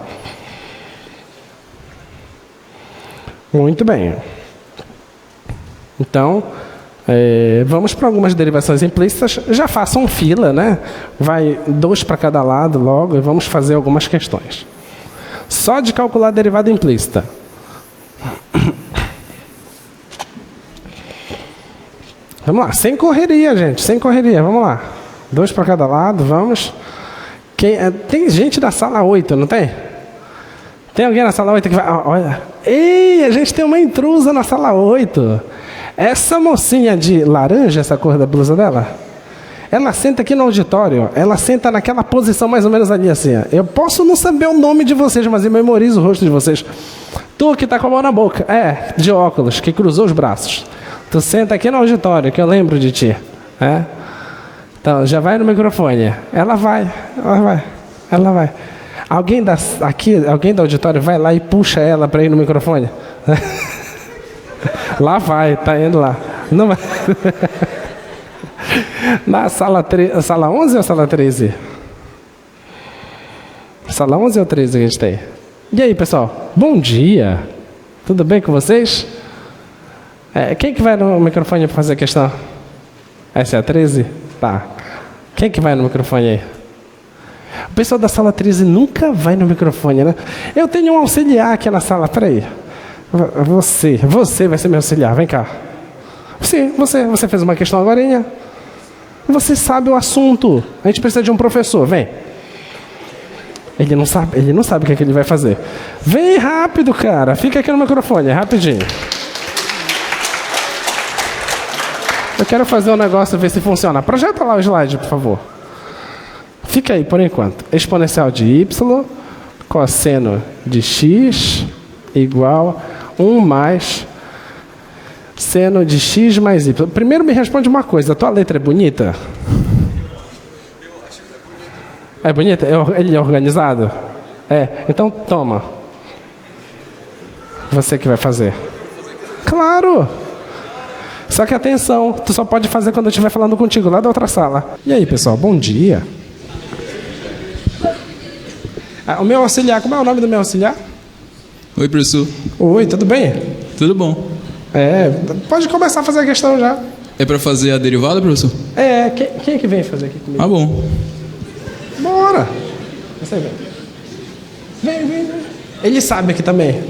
Muito bem. Então, vamos para algumas derivações implícitas. Já façam fila, né? Vai 2 para cada lado logo e vamos fazer algumas questões. Só de calcular a derivada implícita. Vamos lá, sem correria, gente, sem correria, vamos lá. 2 para cada lado, vamos. Tem gente da sala 8, não tem? Tem alguém na sala 8 que vai... Olha, ei, a gente tem uma intrusa na sala 8. Essa mocinha de laranja, essa cor da blusa dela, ela senta aqui no auditório, ela senta naquela posição mais ou menos ali assim. Ó. Eu posso não saber o nome de vocês, mas eu memorizo o rosto de vocês. Tu que tá com a mão na boca, de óculos, que cruzou os braços. Tu senta aqui no auditório, que eu lembro de ti. Então, já vai no microfone. Ela vai. Alguém alguém do auditório vai lá e puxa ela para ir no microfone? Lá vai, tá indo lá. Não vai. Na sala 11 ou sala 13? Sala 11 ou 13 que a gente tem? E aí, pessoal? Bom dia. Tudo bem com vocês? Quem que vai no microfone para fazer a questão? Essa é a 13? Tá. Quem que vai no microfone aí? O pessoal da sala 13 nunca vai no microfone, né? Eu tenho um auxiliar aqui na sala. Peraí. Você vai ser meu auxiliar. Vem cá. Sim, você fez uma questão agorinha. Você sabe o assunto. A gente precisa de um professor. Vem. Ele não sabe o que ele vai fazer. Vem rápido, cara. Fica aqui no microfone, rapidinho. Eu quero fazer um negócio, ver se funciona. Projeta lá o slide, por favor. Fica aí, por enquanto. Exponencial de y, cosseno de x, igual 1 mais seno de x mais y. Primeiro me responde uma coisa. A tua letra é bonita? É bonita? Ele é organizado? Então toma. Você que vai fazer. Claro! Só que atenção, tu só pode fazer quando eu estiver falando contigo lá da outra sala. E aí, pessoal, bom dia. O meu auxiliar, como é o nome do meu auxiliar? Oi, professor. Oi, tudo bem? Tudo bom. Pode começar a fazer a questão já. É para fazer a derivada, professor? Quem é que vem fazer aqui comigo? Ah, bom. Bora. Você vem. Vem. Ele sabe aqui também.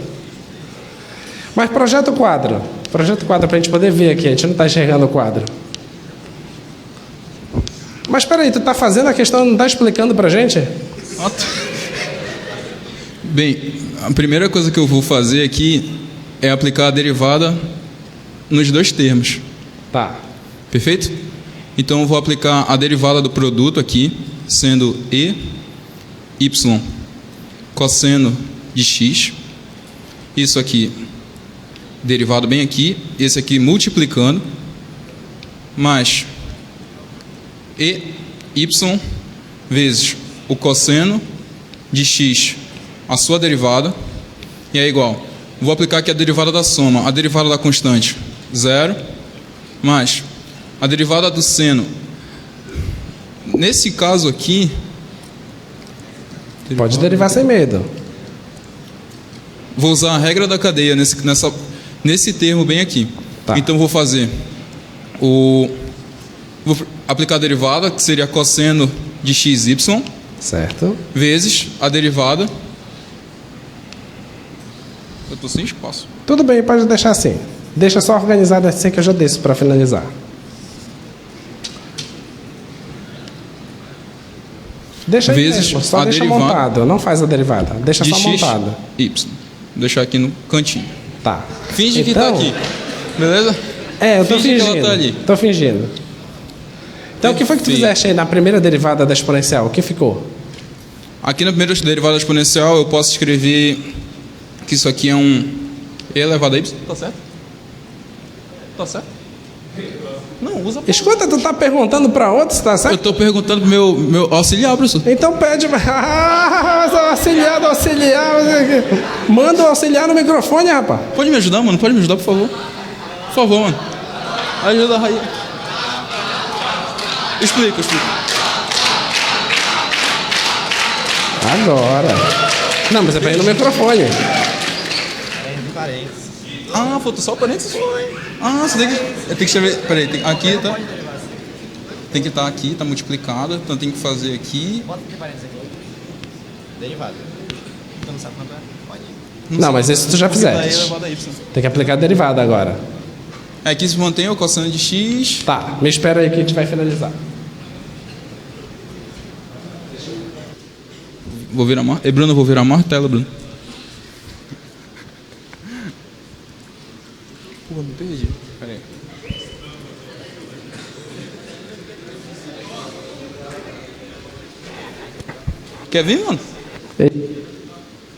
Mas projeta o quadro. Projeta o quadro para a gente poder ver aqui. A gente não está enxergando o quadro. Mas espera aí, tu está fazendo a questão e não está explicando para a gente? Bem, a primeira coisa que eu vou fazer aqui é aplicar a derivada nos dois termos. Tá. Perfeito? Então eu vou aplicar a derivada do produto aqui, sendo y cosseno de x. Isso aqui derivado bem aqui, esse aqui multiplicando, mais y vezes o cosseno de x, a sua derivada, e é igual. Vou aplicar aqui a derivada da soma, a derivada da constante, 0, mais a derivada do seno. Nesse caso aqui... Pode derivar sem medo. Vou usar a regra da cadeia nesse termo bem aqui. Tá. Então vou fazer vou aplicar a derivada, que seria cosseno de xy, Certo. vezes a derivada. Eu estou sem espaço. Tudo bem, pode deixar assim. Deixa só organizado assim que eu já desço para finalizar. Deixa aí Vezes mesmo, só a deixa derivada montado, não faz a derivada. Deixa de só montado. y. Vou deixar aqui no cantinho. Tá. Finge que está aqui. Beleza? Eu tô Finge que fingindo. ela tá ali. Tô fingindo. Então, o que foi que tu Perfeito. fizeste aí na primeira derivada da exponencial? O que ficou? Aqui na primeira derivada exponencial eu posso escrever que isso aqui é um e elevado a y. Tá certo? Tá certo? Não, usa... Escuta, tu tá perguntando para outros, tá Eu certo? estou perguntando pro meu auxiliar, professor. Então pede... auxiliar. Manda o auxiliar no microfone, rapaz. Pode me ajudar, mano? Pode me ajudar, por favor? Por favor, mano. Ajuda a Raí. Explica. Agora. Não, mas é pra ir no microfone. Ah, faltou só o parênteses? Ah, você tem que... Eu tenho que escrever... Peraí, aqui tá... Tem que estar aqui, tá multiplicado. Então tem que fazer aqui... Bota que parênteses aqui. Derivada. Tu não sabe quanto é? Pode ir. Não, mas isso tu já fizeste. Tem que aplicar a derivada agora. Aqui se mantém o cosseno de x. Tá, me espera aí que a gente vai finalizar. Vou virar martelo. Bruno, eu vou virar martelo, Bruno. Pô, me perdi. Peraí. Quer vir, mano?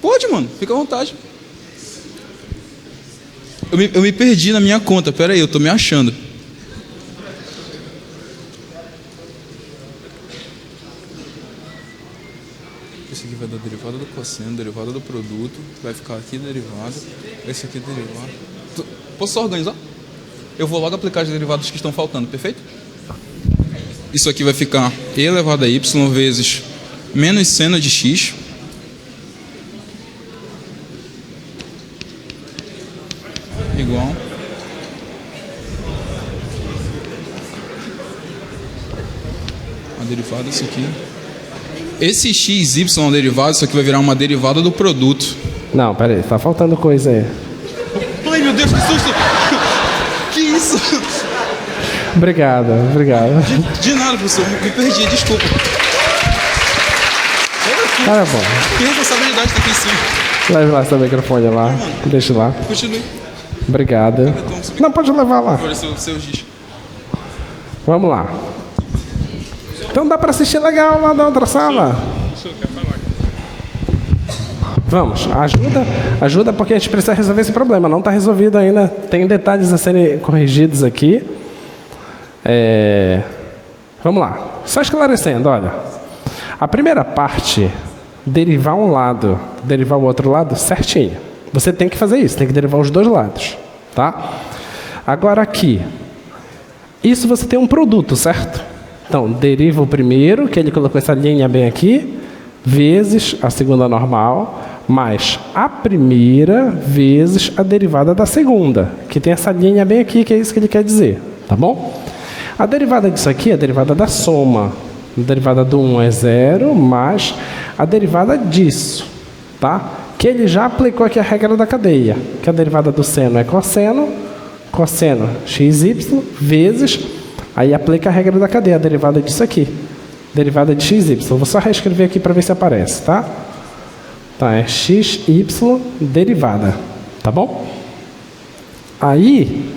Pode, mano. Fica à vontade. Eu me perdi na minha conta. Pera aí, eu tô me achando. Esse aqui vai dar derivada cosseno, derivada do produto, vai ficar aqui derivada, esse aqui derivado. Posso só organizar? Eu vou logo aplicar os derivados que estão faltando, perfeito? Isso aqui vai ficar e elevado a y vezes menos seno de x igual a derivada disso aqui. Esse x, y derivado, isso aqui vai virar uma derivada do produto. Não, pera aí, tá faltando coisa aí. Ai, meu Deus, que susto! Que isso? Obrigado. De nada, professor, me perdi, desculpa. Tá bom. Que responsabilidade tá aqui em cima. Leve lá seu microfone lá. Deixa lá. Continue. Obrigado. Não, pode levar lá. Agora seu giz. Vamos lá. Então dá para assistir legal lá da outra sala? Vamos, ajuda porque a gente precisa resolver esse problema. Não está resolvido ainda, tem detalhes a serem corrigidos aqui. Vamos lá, só esclarecendo, olha. A primeira parte, derivar um lado, derivar o outro lado, certinho. Você tem que fazer isso, tem que derivar os dois lados, tá? Agora aqui, isso você tem um produto, certo? Então, deriva o primeiro, que ele colocou essa linha bem aqui, vezes a segunda normal, mais a primeira vezes a derivada da segunda, que tem essa linha bem aqui, que é isso que ele quer dizer, tá bom? A derivada disso aqui é a derivada da soma. A derivada do 1 é 0, mais a derivada disso, tá? Que ele já aplicou aqui a regra da cadeia, que a derivada do seno é cosseno xy, vezes, aí aplica a regra da cadeia, a derivada disso aqui. Derivada de xy. Vou só reescrever aqui para ver se aparece, tá? Tá, é xy derivada, tá bom? Aí,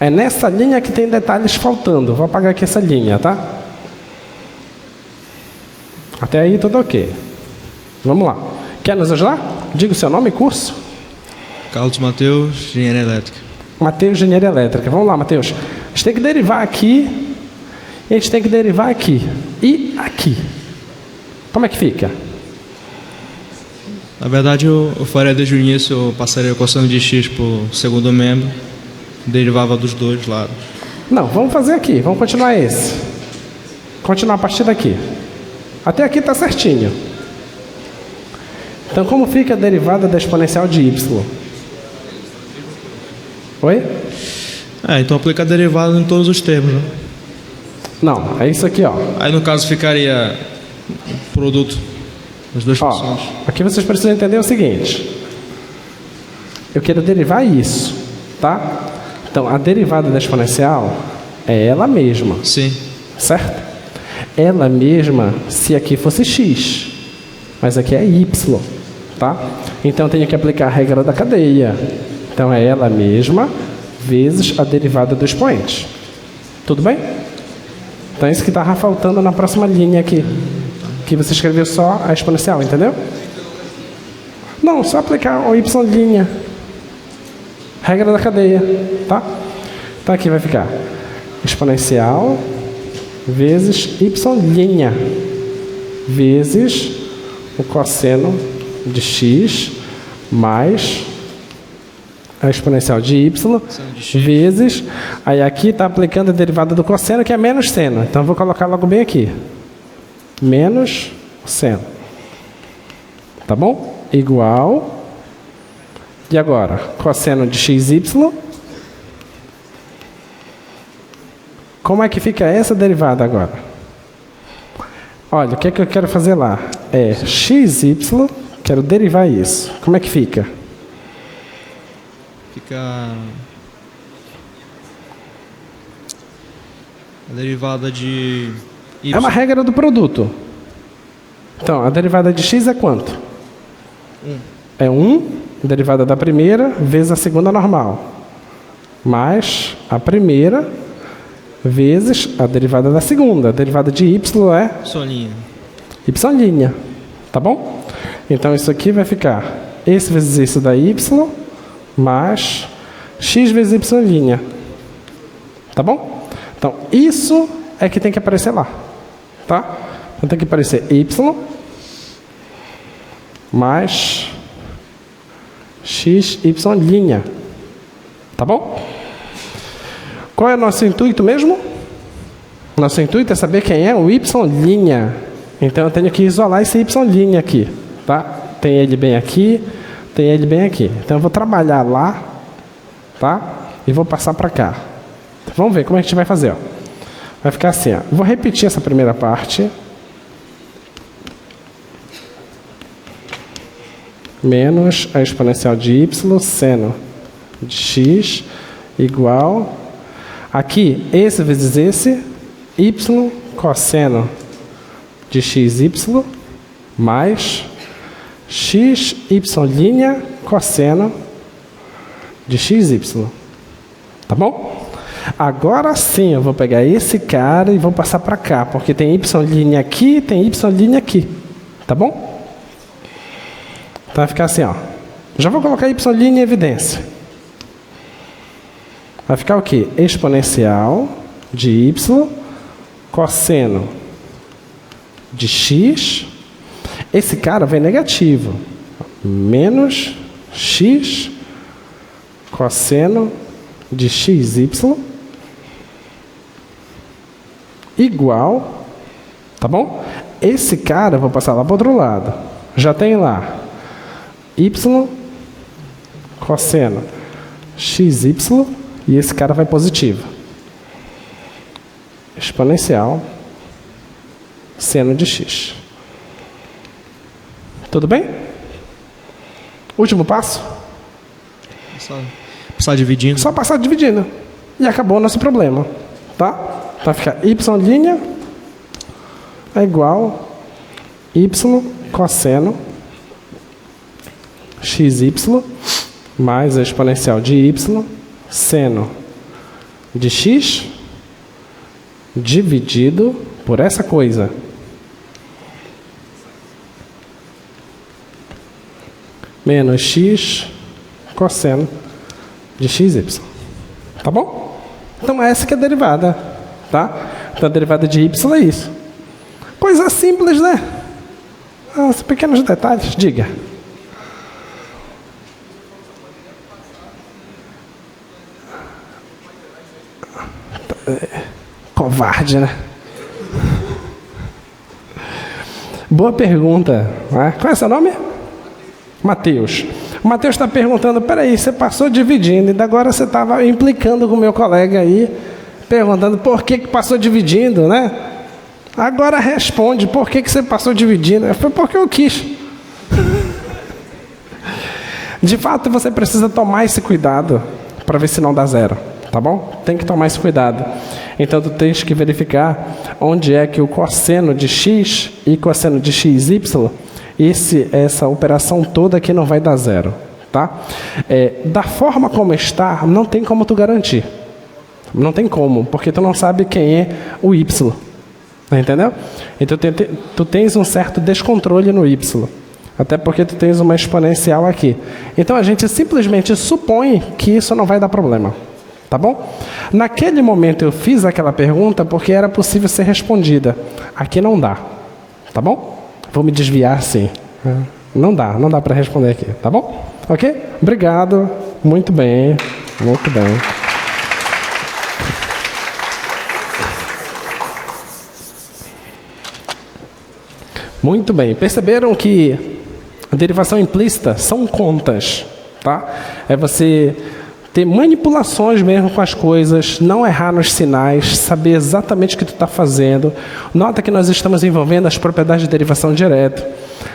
é nessa linha que tem detalhes faltando. Vou apagar aqui essa linha, tá? Até aí tudo ok. Vamos lá. Quer nos ajudar? Diga o seu nome e curso. Carlos Mateus, Engenharia Elétrica. Mateus, Engenharia Elétrica. Vamos lá, Mateus. A gente tem que derivar aqui. E a gente tem que derivar aqui. E aqui. Como é que fica? Na verdade, eu faria desde o início, eu passaria o cosseno de x por segundo membro, derivava dos dois lados. Não, vamos fazer aqui. Vamos continuar esse. Continuar a partir daqui. Até aqui está certinho. Então, como fica a derivada da exponencial de y? Oi? Então aplica a derivada em todos os termos, né? Não, é isso aqui, ó. Aí no caso ficaria produto das duas funções. Aqui vocês precisam entender o seguinte. Eu quero derivar isso, tá? Então, a derivada da exponencial é ela mesma. Sim. Certo? Ela mesma se aqui fosse x. Mas aqui é y, tá? Então, eu tenho que aplicar a regra da cadeia. Então, é ela mesma vezes a derivada do expoente. Tudo bem? Então, é isso que estava faltando na próxima linha aqui. Que você escreveu só a exponencial, entendeu? Não, só aplicar o y'. Regra da cadeia, tá? Então, aqui vai ficar exponencial vezes y' vezes o cosseno de x mais a exponencial de y vezes, aí aqui está aplicando a derivada do cosseno, que é menos seno. Então, vou colocar logo bem aqui. Menos seno. Tá bom? Igual. E agora? Cosseno de xy. Como é que fica essa derivada agora? Olha, o que é que eu quero fazer lá? É xy, quero derivar isso. Como é que fica? Fica a derivada de y. É uma regra do produto. Então, a derivada de x é quanto? 1. É 1, derivada da primeira, vezes a segunda normal. Mais a primeira, vezes a derivada da segunda. A derivada de y é? Solinha. Y'. Tá bom? Então, isso aqui vai ficar esse vezes isso da y, mais x vezes y'. Tá bom? Então, isso é que tem que aparecer lá. Tá? Então, tem que aparecer y mais x, y'. Tá bom? Qual é o nosso intuito mesmo? Nosso intuito é saber quem é o y'. Então eu tenho que isolar esse y' aqui, tá? Tem ele bem aqui, tem ele bem aqui. Então eu vou trabalhar lá, tá? E vou passar para cá. Vamos ver como é que a gente vai fazer, ó. Vai ficar assim, ó. Vou repetir essa primeira parte. Menos a exponencial de y seno de x igual... Aqui, esse vezes esse, y cosseno de xy mais xy' cosseno de xy. Tá bom? Agora sim eu vou pegar esse cara e vou passar para cá, porque tem y' aqui e tem y' aqui. Tá bom? Então vai ficar assim, ó. Já vou colocar y' em evidência. Vai ficar o quê? Exponencial de y cosseno de x. Esse cara vem negativo. Menos x cosseno de xy igual, tá bom? Esse cara eu vou passar lá para o outro lado. Já tem lá y cosseno xy e esse cara vai positivo. Exponencial seno de x. Tudo bem? Último passo? Só passar dividindo. Só passar dividindo. E acabou o nosso problema. Tá? Então fica y' é igual y cosseno xy mais a exponencial de y seno de x dividido por essa coisa. Menos x cosseno de xy. Tá bom? Então essa que é a derivada. Tá? Então a derivada de y é isso. Coisa simples, né? Os pequenos detalhes. Diga. Covarde, né? Boa pergunta. Qual é seu nome? Matheus. O Matheus está perguntando, peraí, você passou dividindo, e agora você estava implicando com o meu colega aí, perguntando por que passou dividindo, né? Agora responde, por que você passou dividindo? Foi porque eu quis. De fato, você precisa tomar esse cuidado para ver se não dá zero, tá bom? Tem que tomar esse cuidado. Então, tu tens que verificar onde é que o cosseno de x e cosseno de xy, essa operação toda aqui não vai dar zero, tá? Da forma como está, não tem como tu garantir. Não tem como, porque tu não sabe quem é o y. Entendeu? Então, tu tens um certo descontrole no y. Até porque tu tens uma exponencial aqui. Então, a gente simplesmente supõe que isso não vai dar problema. Tá bom? Naquele momento eu fiz aquela pergunta porque era possível ser respondida. Aqui não dá. Tá bom? Vou me desviar sim. Não dá para responder aqui. Tá bom? Ok? Obrigado. Muito bem. Muito bem. Muito bem. Perceberam que a derivação implícita são contas. Tá? É você ter manipulações mesmo com as coisas, não errar nos sinais, saber exatamente o que tu está fazendo. Nota que nós estamos envolvendo as propriedades de derivação direta,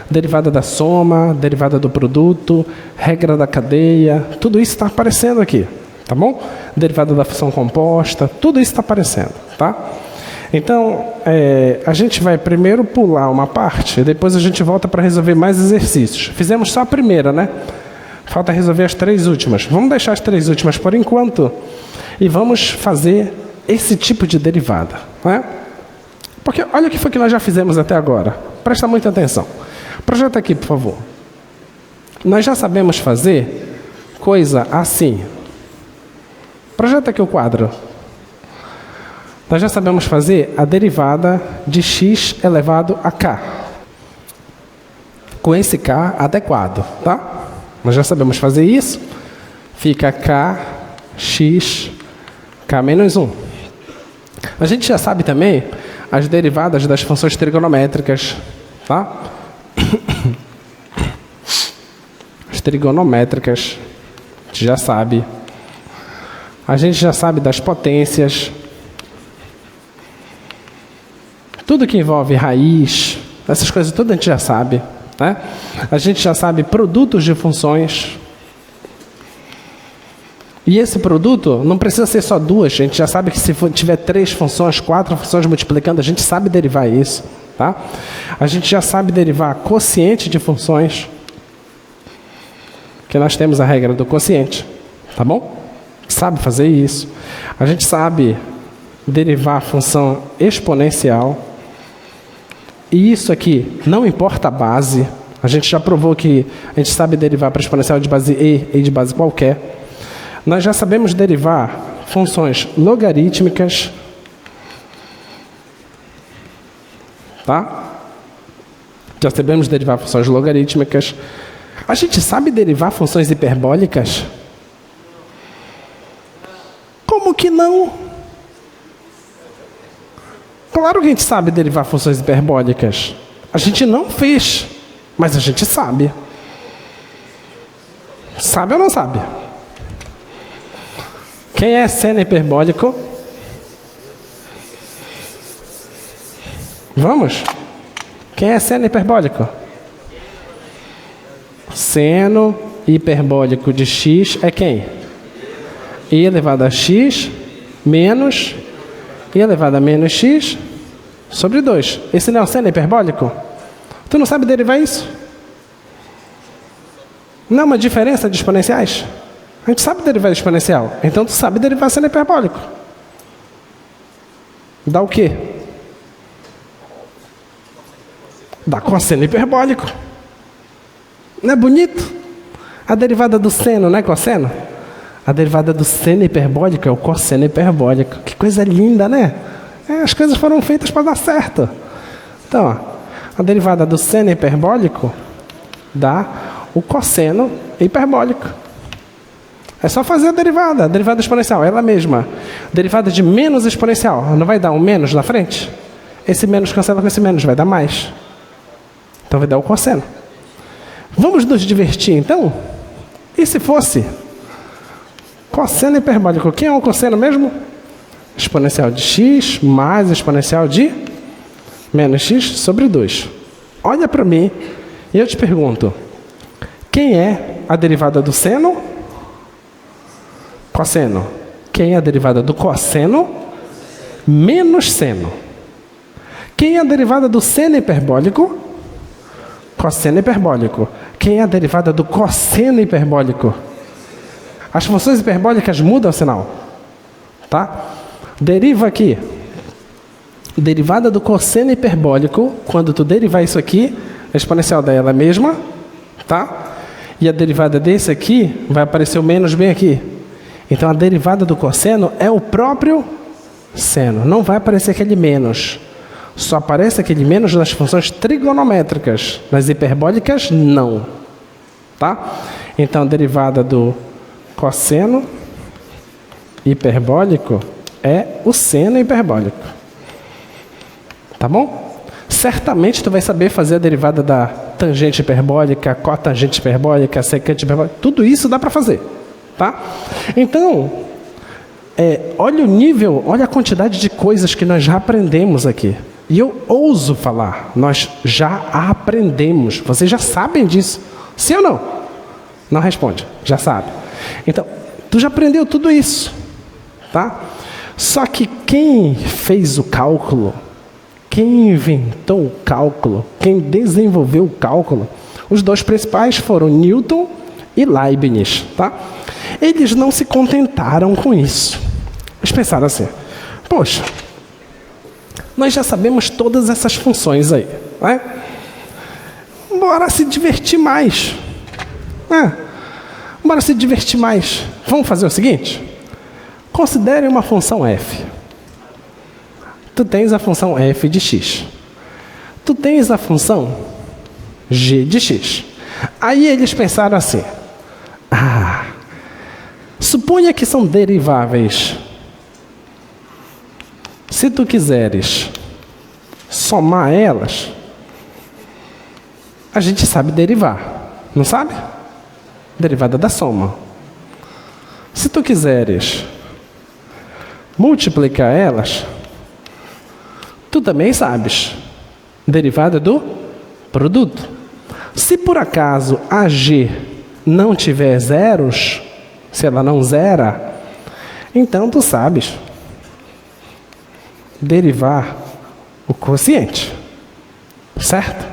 derivada da soma, derivada do produto, regra da cadeia, tudo isso está aparecendo aqui, tá bom? Derivada da função composta, tudo isso está aparecendo, tá? Então, a gente vai primeiro pular uma parte e depois a gente volta para resolver mais exercícios. Fizemos só a primeira, né? Falta resolver as 3 últimas. Vamos deixar as 3 últimas por enquanto e vamos fazer esse tipo de derivada, né? Porque olha o que foi que nós já fizemos até agora. Presta muita atenção. Projeta aqui, por favor. Nós já sabemos fazer coisa assim. Projeta aqui o quadro. Nós já sabemos fazer a derivada de x elevado a k. com esse K adequado, tá? Nós já sabemos fazer isso. Fica K, X, K menos 1. A gente já sabe também as derivadas das funções trigonométricas, tá? As trigonométricas, a gente já sabe. A gente já sabe das potências. Tudo que envolve raiz, essas coisas tudo a gente já sabe, né? A gente já sabe produtos de funções. E esse produto não precisa ser só duas. A gente já sabe que se tiver 3 funções, 4 funções multiplicando, a gente sabe derivar isso, tá? A gente já sabe derivar quociente de funções, que nós temos a regra do quociente, tá bom? Sabe fazer isso. A gente sabe derivar a função exponencial. E isso aqui não importa a base. A gente já provou que a gente sabe derivar para exponencial de base e de base qualquer. Nós já sabemos derivar funções logarítmicas, tá? Já sabemos derivar funções logarítmicas. A gente sabe derivar funções hiperbólicas? Como que não? Claro que a gente sabe derivar funções hiperbólicas. A gente não fez, mas a gente sabe. Sabe ou não sabe? Quem é seno hiperbólico? Vamos? Quem é seno hiperbólico? Seno hiperbólico de x é quem? I elevado a x menos I elevado a menos x sobre 2. Esse não é o seno hiperbólico? Tu não sabe derivar isso? Não é uma diferença de exponenciais? A gente sabe derivar exponencial. Então tu sabe derivar seno hiperbólico. Dá o quê? Dá cosseno hiperbólico. Não é bonito? A derivada do seno não é cosseno? A derivada do seno hiperbólico é o cosseno hiperbólico. Que coisa linda, né? As coisas foram feitas para dar certo. Então, ó, a derivada do seno hiperbólico dá o cosseno hiperbólico. É só fazer a derivada exponencial, ela mesma. Derivada de menos exponencial, não vai dar um menos na frente? Esse menos cancela com esse menos, vai dar mais. Então vai dar o cosseno. Vamos nos divertir, então? E se fosse cosseno hiperbólico? Quem é o cosseno mesmo? Exponencial de x mais exponencial de menos x sobre 2. Olha para mim e eu te pergunto, quem é a derivada do seno? Cosseno. Quem é a derivada do cosseno? Menos seno. Quem é a derivada do seno hiperbólico? Cosseno hiperbólico. Quem é a derivada do cosseno hiperbólico? As funções hiperbólicas mudam o sinal, tá? Deriva aqui. Derivada do cosseno hiperbólico, quando tu derivar isso aqui, a exponencial dela mesma, tá? E a derivada desse aqui, vai aparecer o menos bem aqui. Então a derivada do cosseno é o próprio seno. Não vai aparecer aquele menos. Só aparece aquele menos nas funções trigonométricas. Nas hiperbólicas, não. Tá? Então a derivada do cosseno hiperbólico é o seno hiperbólico. Tá bom? Certamente tu vai saber fazer a derivada da tangente hiperbólica, cotangente hiperbólica, secante hiperbólica. Tudo isso dá para fazer. Tá? Então, olha o nível, olha a quantidade de coisas que nós já aprendemos aqui. E eu ouso falar, nós já aprendemos. Vocês já sabem disso. Sim ou não? Não responde, já sabe. Então, tu já aprendeu tudo isso. Tá? Só que quem fez o cálculo, quem inventou o cálculo, quem desenvolveu o cálculo, os dois principais foram Newton e Leibniz. Tá? Eles não se contentaram com isso. Eles pensaram assim, poxa, nós já sabemos todas essas funções aí, né? Bora se divertir mais. Bora se divertir mais. Vamos fazer o seguinte? Considere uma função f. Tu tens a função f de x. Tu tens a função g de x. Aí eles pensaram assim, suponha que são deriváveis. Se tu quiseres somar elas, a gente sabe derivar, não sabe? Derivada da soma. Se tu quiseres multiplicar elas, tu também sabes. Derivada do produto. Se por acaso a g não tiver zeros, se ela não zera, então tu sabes derivar o quociente, certo?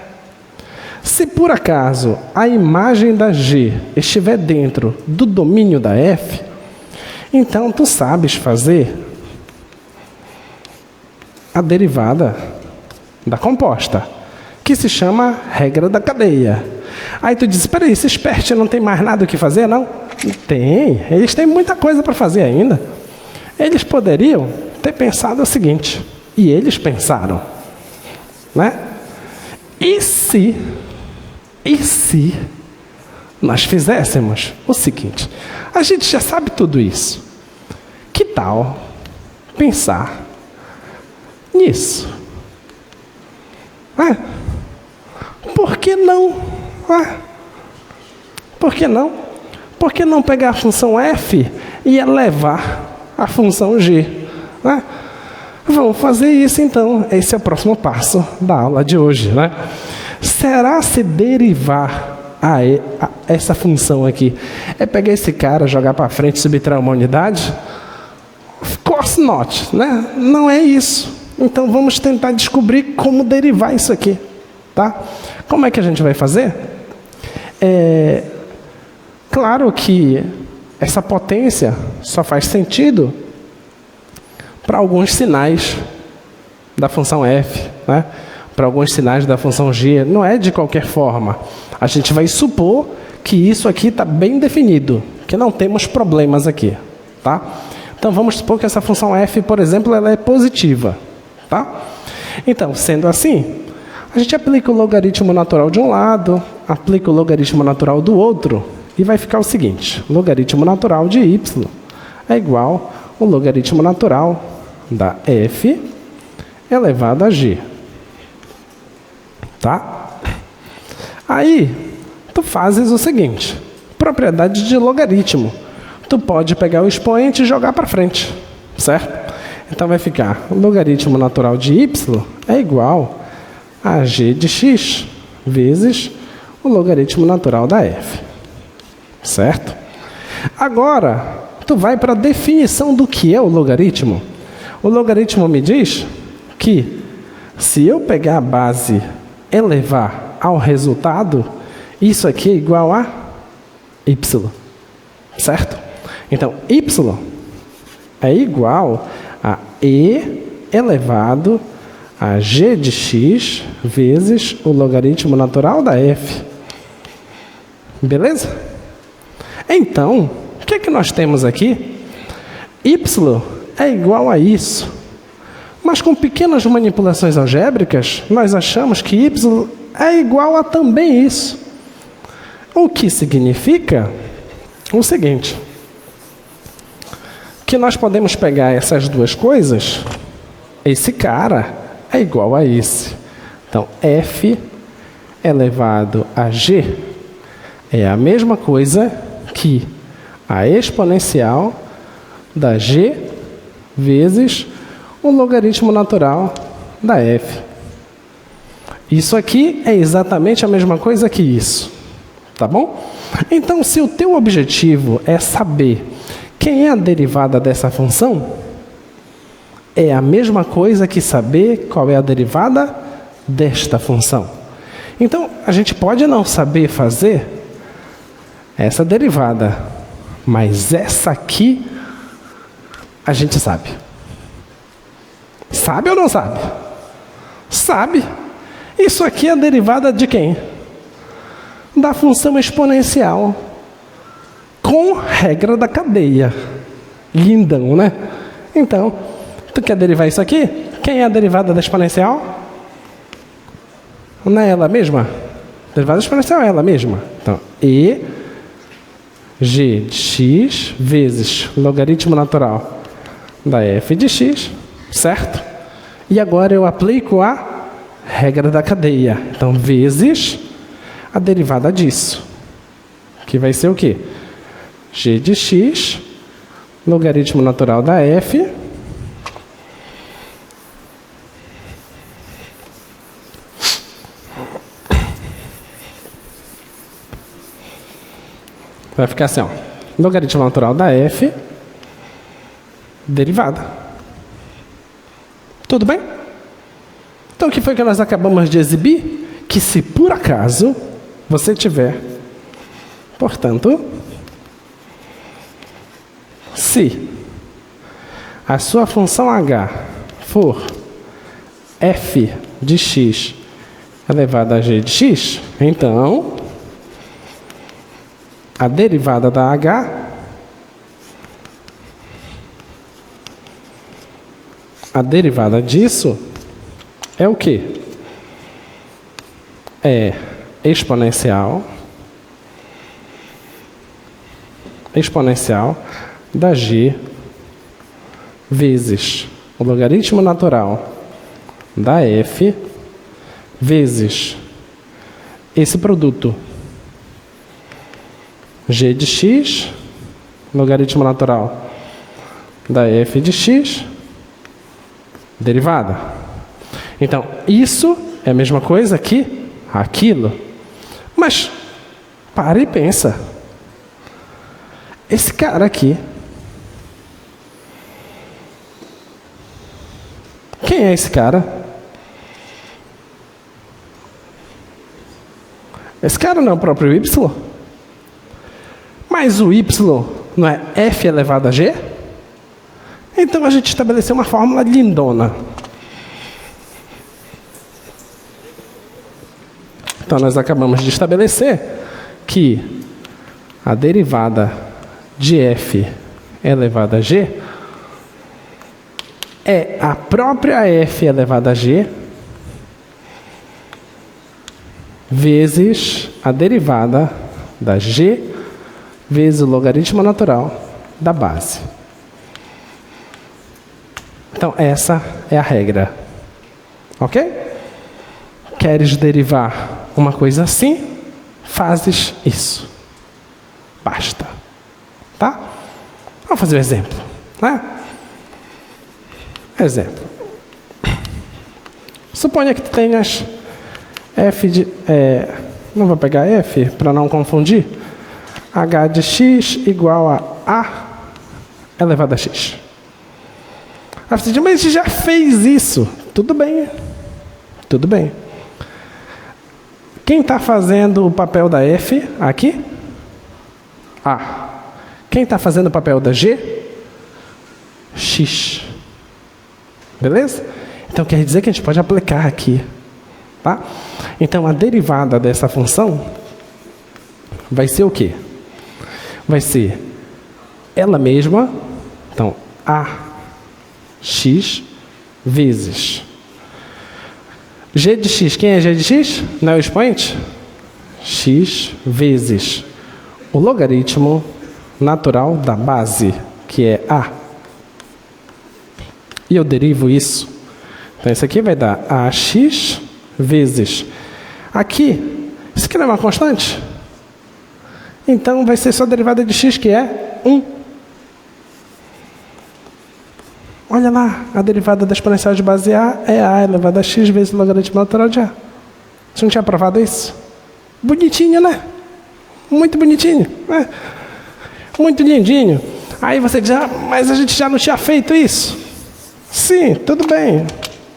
Se por acaso a imagem da g estiver dentro do domínio da f, então tu sabes fazer a derivada da composta, que se chama regra da cadeia. Aí tu diz, espera aí, esses PERT não tem mais nada o que fazer, não? Tem, eles têm muita coisa para fazer ainda. Eles poderiam ter pensado o seguinte, e eles pensaram, né? E se nós fizéssemos o seguinte, a gente já sabe tudo isso, que tal pensar nisso? Por que não? Por que não? Por que não pegar a função f e elevar a função g? Vamos fazer isso então. Esse é o próximo passo da aula de hoje, né? Será se derivar essa função aqui é pegar esse cara, jogar para frente e subtrair uma unidade? Of course not, né? Não é isso. Então vamos tentar descobrir como derivar isso aqui, tá? Como é que a gente vai fazer? Claro que essa potência só faz sentido para alguns sinais da função f, né? Para alguns sinais da função g, não é de qualquer forma. A gente vai supor que isso aqui está bem definido, que não temos problemas aqui, tá? Então vamos supor que essa função f, por exemplo, ela é positiva, tá? Então, sendo assim, a gente aplica o logaritmo natural de um lado, aplica o logaritmo natural do outro, e vai ficar o seguinte, logaritmo natural de y é igual ao logaritmo natural da f elevado a g. Tá? Aí, tu fazes o seguinte, propriedade de logaritmo. Tu pode pegar o expoente e jogar para frente, certo? Então vai ficar, o logaritmo natural de y é igual a g de x vezes o logaritmo natural da f, certo? Agora, tu vai para a definição do que é o logaritmo. O logaritmo me diz que se eu pegar a base elevar ao resultado, isso aqui é igual a y, certo? Então, y é igual a e elevado a g de x vezes o logaritmo natural da f. Beleza? Então, o que é que nós temos aqui? Y é igual a isso. Mas com pequenas manipulações algébricas, nós achamos que y é igual a também isso. O que significa o seguinte, que nós podemos pegar essas duas coisas, esse cara é igual a esse. Então, f elevado a g é a mesma coisa que a exponencial da g vezes o logaritmo natural da f. Isso aqui é exatamente a mesma coisa que isso, tá bom? Então, se o teu objetivo é saber quem é a derivada dessa função, é a mesma coisa que saber qual é a derivada desta função. Então, a gente pode não saber fazer essa derivada, mas essa aqui a gente sabe. Sabe ou não sabe? Sabe. Isso aqui é a derivada de quem? Da função exponencial com regra da cadeia. Lindão, né? Então, tu quer derivar isso aqui? Quem é a derivada da exponencial? Não é ela mesma? Derivada exponencial é ela mesma. Então, e g de x vezes logaritmo natural da f de x, certo? E agora eu aplico a regra da cadeia. Então, vezes a derivada disso, que vai ser o quê? G de x, logaritmo natural da f, vai ficar assim, ó, logaritmo natural da f, derivada. Tudo bem? Então, o que foi que nós acabamos de exibir? Que se por acaso você tiver, portanto, se a sua função h for f de x elevado a g de x, então a derivada da h, a derivada disso é o quê? É exponencial da g vezes o logaritmo natural da f vezes esse produto g de x, logaritmo natural da f de x, derivada. Então, isso é a mesma coisa que aquilo. Mas, para e pensa. Esse cara aqui, quem é esse cara? Esse cara não é o próprio y? Mas o y não é f elevado a g? Então a gente estabeleceu uma fórmula lindona. Então nós acabamos de estabelecer que a derivada de f elevado a g é a própria f elevado a g vezes a derivada da g vezes o logaritmo natural da base. Então, essa é a regra. Ok? Queres derivar uma coisa assim? Fazes isso. Basta. Tá? Vamos fazer um exemplo. Né? Exemplo. Suponha que tu tenhas f de... não vou pegar f para não confundir. H de x igual a elevado a x. Mas a gente já fez isso. Tudo bem. Tudo bem. Quem está fazendo o papel da f aqui? A. Quem está fazendo o papel da g? X. Beleza? Então quer dizer que a gente pode aplicar aqui. Tá? Então a derivada dessa função vai ser o quê? Vai ser ela mesma, então ax vezes g de x. Quem é g de x? Não é o expoente? X vezes o logaritmo natural da base, que é a. E eu derivo isso. Então isso aqui vai dar ax vezes aqui. Isso aqui não é uma constante? Então vai ser só a derivada de x, que é 1. Olha lá, a derivada da exponencial de base A é a elevado a x vezes o logaritmo natural de A. Você não tinha provado isso? Bonitinho, né? Muito bonitinho. Né? Muito lindinho. Aí você diz, mas a gente já não tinha feito isso. Sim, tudo bem.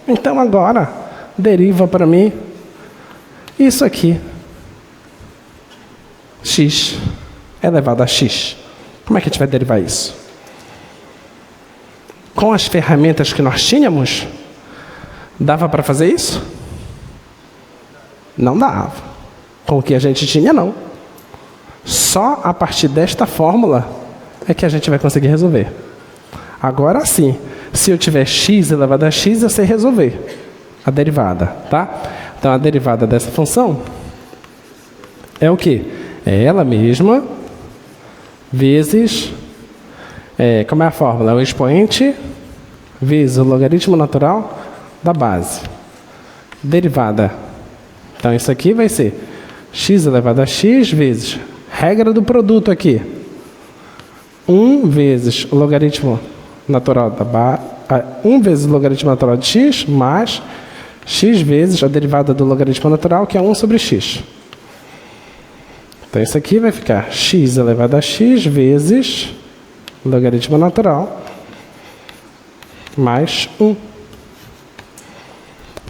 Então agora, deriva para mim isso aqui. X elevado a x. Como é que a gente vai derivar isso? Com as ferramentas que nós tínhamos, dava para fazer isso? Não dava. Com o que a gente tinha, não. Só a partir desta fórmula é que a gente vai conseguir resolver. Agora sim, se eu tiver x elevado a x, eu sei resolver a derivada, tá? Então a derivada dessa função é o quê? É ela mesma vezes... como é a fórmula? É o expoente vezes o logaritmo natural da base. Derivada. Então, isso aqui vai ser x elevado a x vezes regra do produto aqui. 1 vezes o logaritmo natural da base. 1 vezes o logaritmo natural de x mais x vezes a derivada do logaritmo natural, que é 1 sobre x. Então, isso aqui vai ficar x elevado a x vezes logaritmo natural mais 1.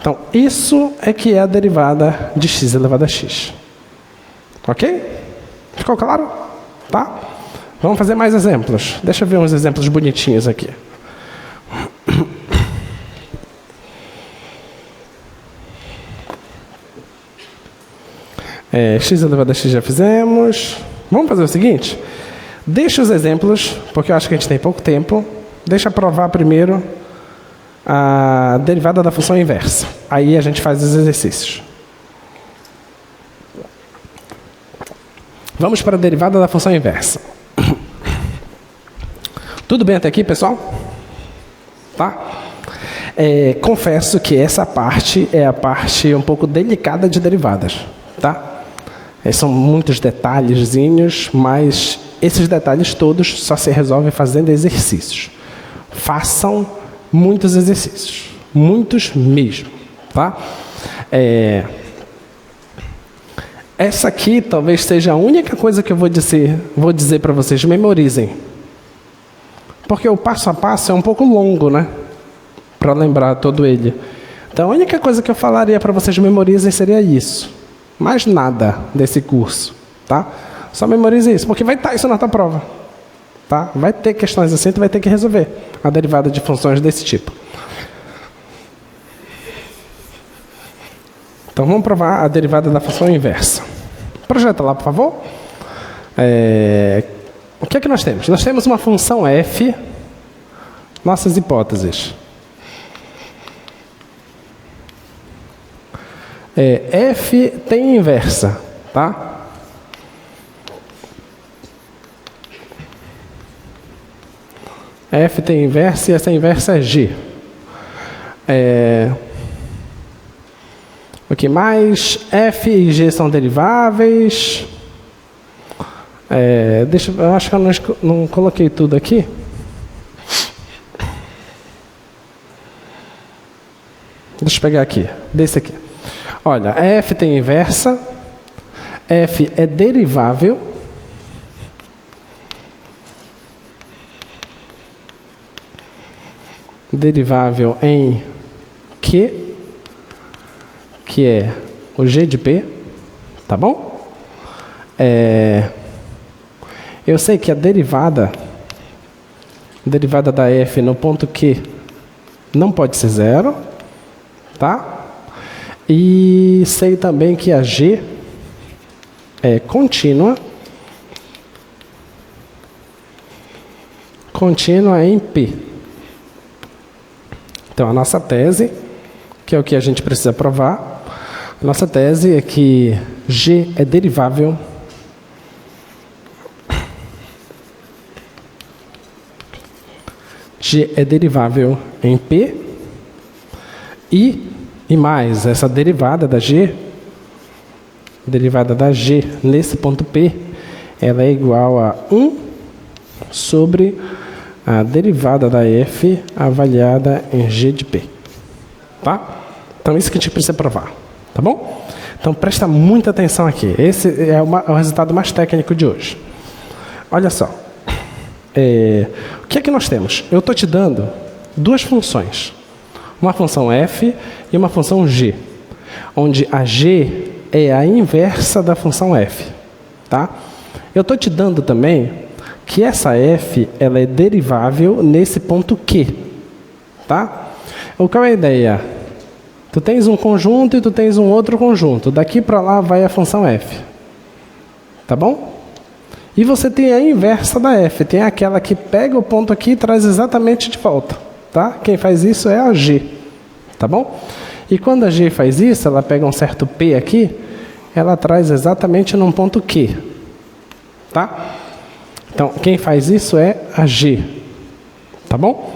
Então, isso é que é a derivada de x elevado a x. Ok? Ficou claro? Tá? Vamos fazer mais exemplos. Deixa eu ver uns exemplos bonitinhos aqui. X elevado a x já fizemos. Vamos fazer o seguinte. Deixa os exemplos, porque eu acho que a gente tem pouco tempo. Deixa eu provar primeiro a derivada da função inversa. Aí a gente faz os exercícios. Vamos para a derivada da função inversa. Tudo bem até aqui, pessoal? Tá? Confesso que essa parte é a parte um pouco delicada de derivadas. Tá? São muitos detalhezinhos, mas esses detalhes todos só se resolvem fazendo exercícios. Façam muitos exercícios. Muitos mesmo. Tá? Essa aqui talvez seja a única coisa que eu vou dizer para vocês. Memorizem. Porque o passo a passo é um pouco longo, né? Para lembrar todo ele. Então, a única coisa que eu falaria para vocês memorizem seria isso. Mais nada desse curso, tá? Só memorize isso, porque vai estar isso na tua prova, tá? Vai ter questões assim, tu vai ter que resolver a derivada de funções desse tipo. Então, vamos provar a derivada da função inversa. Projeta lá, por favor. O que é que nós temos? Nós temos uma função f, nossas hipóteses. F tem inversa, tá? F tem inversa e essa inversa é G. O que mais? F e G são deriváveis. Eu acho que eu não coloquei tudo aqui. Deixa eu pegar aqui, desse aqui. Olha, F tem inversa, F é derivável, em Q, que é o G de P, tá bom? Eu sei que a derivada da F no ponto Q não pode ser zero, tá? E sei também que a G é contínua em P. Então, a nossa tese, que é o que a gente precisa provar, a nossa tese é que G é derivável em P e mais, essa derivada da G nesse ponto P, ela é igual a 1 sobre a derivada da F avaliada em G de P. Tá? Então, isso que a gente precisa provar. Tá bom? Então, presta muita atenção aqui. Esse é o resultado mais técnico de hoje. Olha só. O que é que nós temos? Eu estou te dando duas funções. Uma função f e uma função g, onde a g é a inversa da função f. Tá? Eu estou te dando também que essa f ela é derivável nesse ponto Q. Tá? Qual é a ideia? Tu tens um conjunto e tu tens um outro conjunto. Daqui para lá vai a função f. Tá bom? E você tem a inversa da f. Tem aquela que pega o ponto aqui e traz exatamente de volta. Tá? Quem faz isso é a G. Tá bom? E quando a G faz isso, ela pega um certo P aqui ela traz exatamente num ponto Q. Tá? Então, quem faz isso é a G. Tá bom?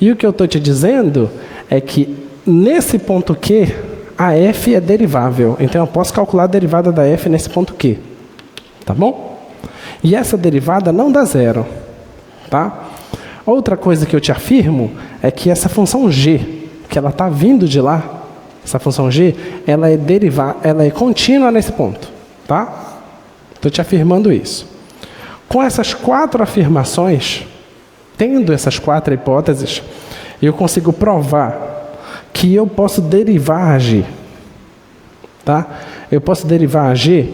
E o que eu estou te dizendo é que nesse ponto Q, a F é derivável. Então, eu posso calcular a derivada da F nesse ponto Q. Tá bom? E essa derivada não dá zero. Tá? Outra coisa que eu te afirmo é que essa função G, que ela está vindo de lá, essa função G, ela é contínua nesse ponto. Tá? Estou te afirmando isso. Com essas 4 afirmações, tendo essas 4 hipóteses, eu consigo provar que eu posso derivar a G. Tá? Eu posso derivar a G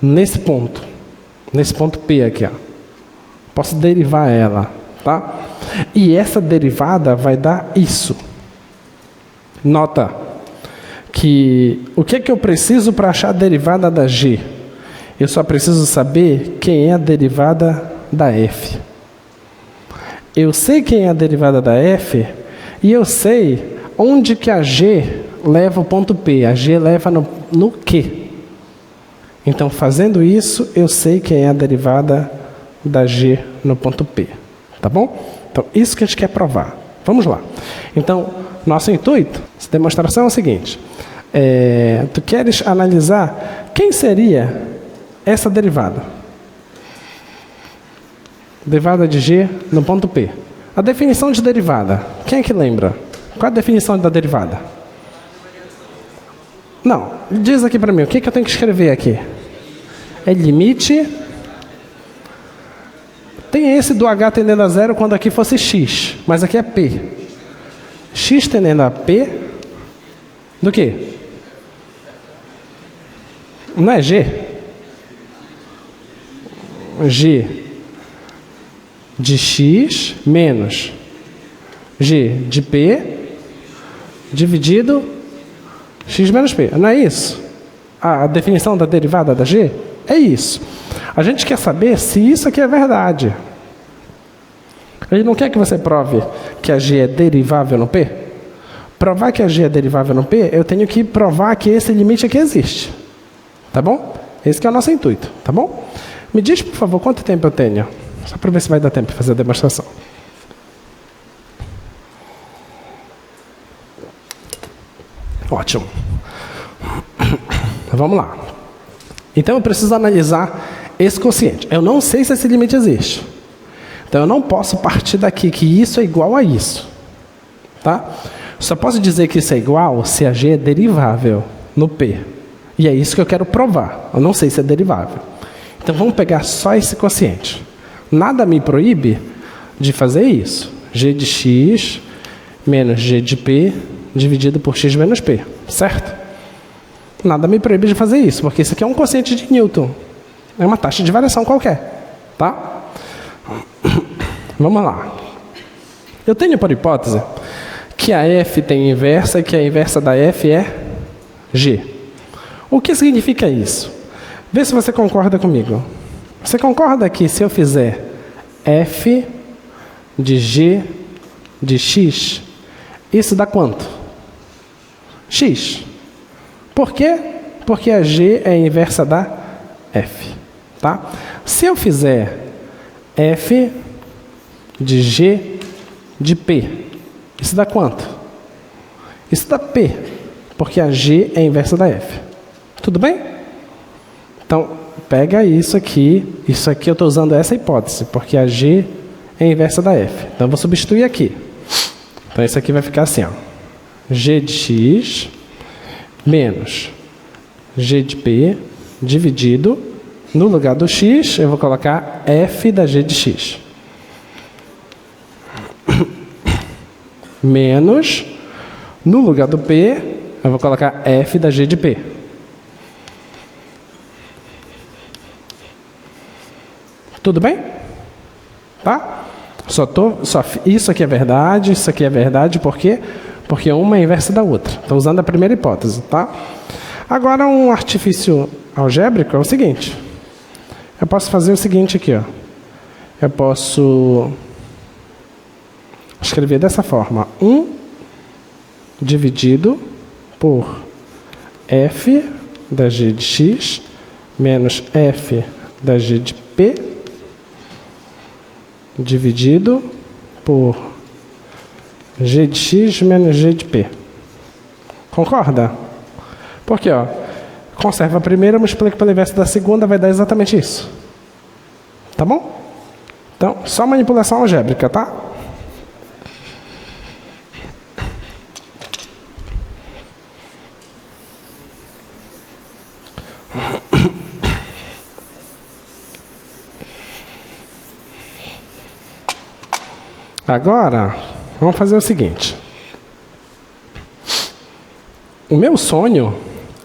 nesse ponto P aqui. Ó. Posso derivar ela. Tá? E essa derivada vai dar isso. Nota que o que eu preciso para achar a derivada da G? Eu só preciso saber quem é a derivada da F. Eu sei quem é a derivada da F e eu sei onde que a G leva o ponto P. A G leva no Q. Então, fazendo isso, eu sei quem é a derivada da G no ponto P. Tá bom? Então, isso que a gente quer provar. Vamos lá. Então, nosso intuito, essa demonstração é o seguinte. Tu queres analisar quem seria essa derivada. Derivada de G no ponto P. A definição de derivada. Quem é que lembra? Qual é a definição da derivada? Não. Diz aqui para mim. O que eu tenho que escrever aqui? É limite. Tem esse do H tendendo a zero quando aqui fosse X. Mas aqui é P. X tendendo a P. Do quê? Não é G? G de X menos G de P dividido X menos P. Não é isso? A definição da derivada da G é isso. A gente quer saber se isso aqui é verdade. Ele não quer que você prove que a G é derivável no P. Provar que a G é derivável no P, eu tenho que provar que esse limite aqui existe. Tá bom? Esse que é o nosso intuito. Tá bom? Me diz, por favor, quanto tempo eu tenho? Só para ver se vai dar tempo de fazer a demonstração. Ótimo. Vamos lá. Então, eu preciso analisar esse quociente. Eu não sei se esse limite existe. Então, eu não posso partir daqui que isso é igual a isso. Tá? Só posso dizer que isso é igual se a G é derivável no P. E é isso que eu quero provar. Eu não sei se é derivável. Então, vamos pegar só esse quociente. Nada me proíbe de fazer isso. G de X menos G de P dividido por X menos P. Certo? Nada me proíbe de fazer isso, porque isso aqui é um quociente de Newton. É uma taxa de variação qualquer. Tá? Vamos lá. Eu tenho por hipótese que a F tem inversa e que a inversa da F é G. O que significa isso? Vê se você concorda comigo. Você concorda que se eu fizer F de G de X, isso dá quanto? X. Por quê? Porque a G é a inversa da F. Tá? Se eu fizer F de G de P, isso dá quanto? Isso dá P, porque a G é a inversa da F. Tudo bem? Então, pega isso aqui eu estou usando essa hipótese, porque a G é a inversa da F. Então, eu vou substituir aqui. Então, isso aqui vai ficar assim, ó. G de X menos G de P dividido, no lugar do X, eu vou colocar F da G de X. Menos, no lugar do P, eu vou colocar F da G de P. Tudo bem? Tá? Isso aqui é verdade, isso aqui é verdade, por quê? Porque uma é inversa da outra. Estou usando a primeira hipótese, tá? Agora, um artifício algébrico é o seguinte. Eu posso fazer o seguinte aqui, ó. Eu posso escrever dessa forma. 1 dividido por F da g de x menos f da g de p dividido por g de x menos g de p. Concorda? Porque, ó, conserva a primeira, multiplica pelo inverso da segunda, vai dar exatamente isso. Tá bom? Então, só manipulação algébrica, tá? Agora, vamos fazer o seguinte. O meu sonho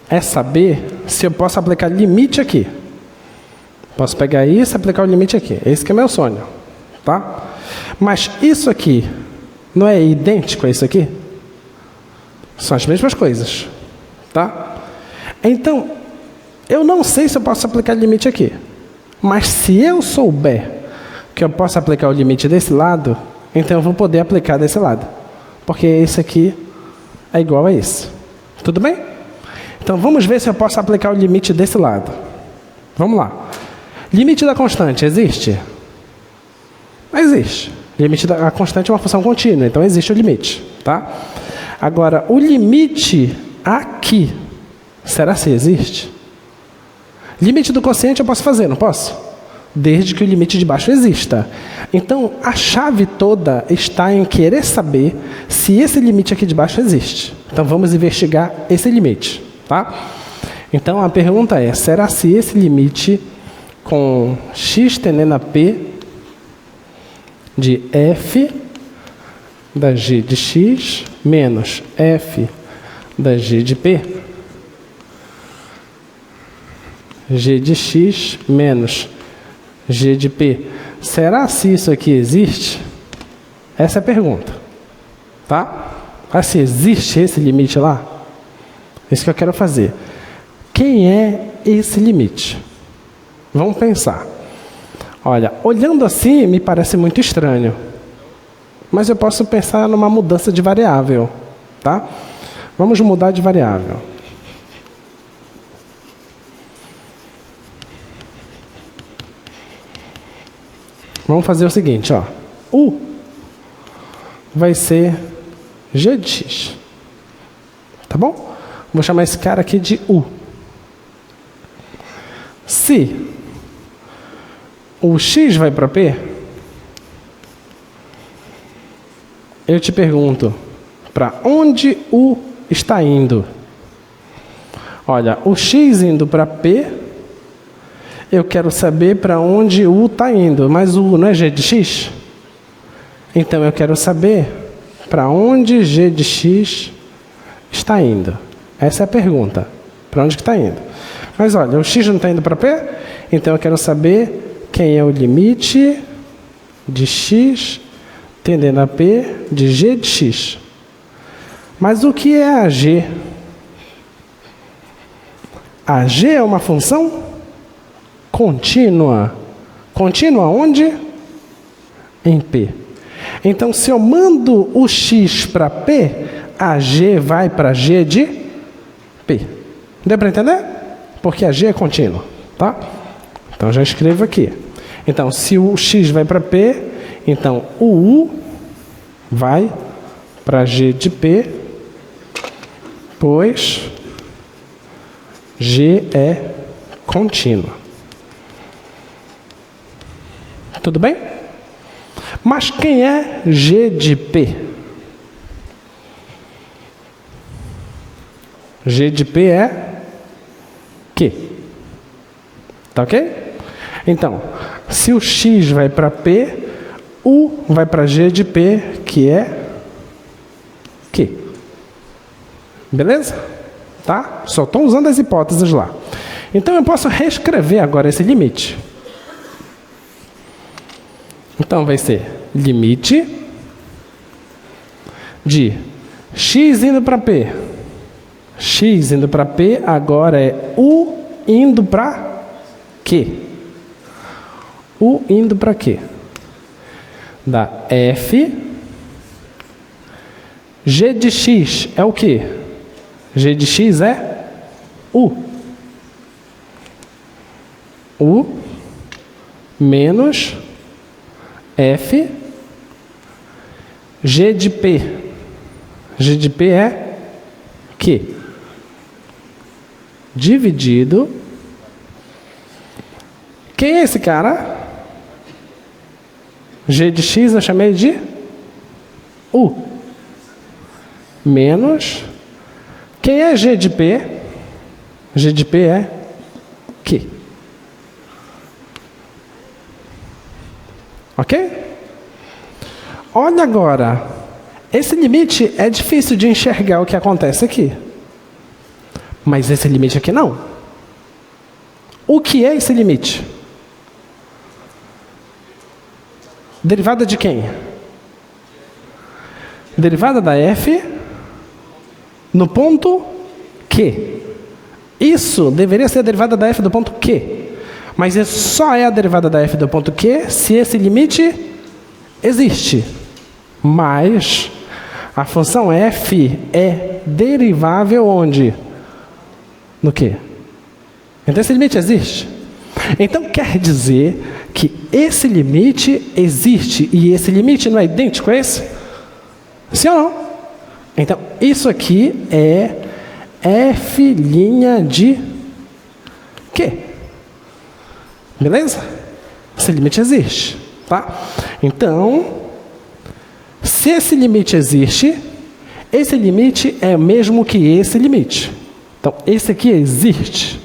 é saber se eu posso aplicar limite aqui. Posso pegar isso e aplicar o limite aqui. Esse que é meu sonho, tá? Mas isso aqui não é idêntico a isso aqui? São as mesmas coisas, tá? Então, eu não sei se eu posso aplicar limite aqui. Mas se eu souber que eu posso aplicar o limite desse lado, então eu vou poder aplicar desse lado. Porque esse aqui é igual a esse. Tudo bem? Então vamos ver se eu posso aplicar o limite desse lado. Vamos lá. Limite da constante existe? Existe. Limite da constante é uma função contínua, então existe o limite, tá? Agora, o limite aqui, será se existe? Limite do quociente eu posso fazer, não posso? Desde que o limite de baixo exista. Então, a chave toda está em querer saber se esse limite aqui de baixo existe. Então, vamos investigar esse limite, tá? Então, a pergunta é, será se esse limite com x tendendo a p de f da g de x menos f da g de p, g de x menos g de p, será se isso aqui existe? Essa é a pergunta, tá? Ah, se existe esse limite lá? Isso que eu quero fazer. Quem é esse limite? Vamos pensar. Olha, olhando assim me parece muito estranho, mas eu posso pensar numa mudança de variável, tá? Vamos mudar de variável. Vamos fazer o seguinte, ó. U vai ser g de x. Tá bom? Vou chamar esse cara aqui de U. Se o x vai para P, eu te pergunto, para onde U está indo? Olha, o x indo para P, eu quero saber para onde U está indo, mas U não é g de x? Então eu quero saber para onde g de x está indo. Essa é a pergunta. Para onde que está indo? Mas olha, o x não está indo para P, então eu quero saber quem é o limite de x tendendo a P de g de x. Mas o que é a g? A g é uma função contínua. Contínua onde? Em P. Então, se eu mando o x para P, a g vai para g de P. Deu para entender? Porque a g é contínua, tá? Então, já escrevo aqui. Então, se o x vai para P, então o U vai para g de P, pois g é contínua. Tudo bem? Mas quem é g de P? G de P é Q. Tá ok? Então, se o x vai para P, U vai para G de P, que é Q. Beleza? Tá? Só estou usando as hipóteses lá. Então, eu posso reescrever agora esse limite. Então, vai ser limite de x indo para P. X indo para P agora é U indo para Q. U indo para Q. Dá F. G de x é o quê? G de x é U. U menos F G de P. G de P é Q. Dividido. Quem é esse cara? G de X eu chamei de U. Menos. Quem é G de P? G de P é Q. Ok? Olha agora. Esse limite é difícil de enxergar o que acontece aqui. Mas esse limite aqui não. O que é esse limite? Derivada de quem? Derivada da f no ponto Q. Isso deveria ser a derivada da f do ponto Q. Mas só é a derivada da f do ponto Q se esse limite existe. Mas a função f é derivável onde? No Q. Então esse limite existe. Então quer dizer que esse limite existe e esse limite não é idêntico a esse? Sim ou não? Então isso aqui é f' de Q. Beleza? Esse limite existe, tá? Então, se esse limite existe, esse limite é o mesmo que esse limite. Então, esse aqui existe,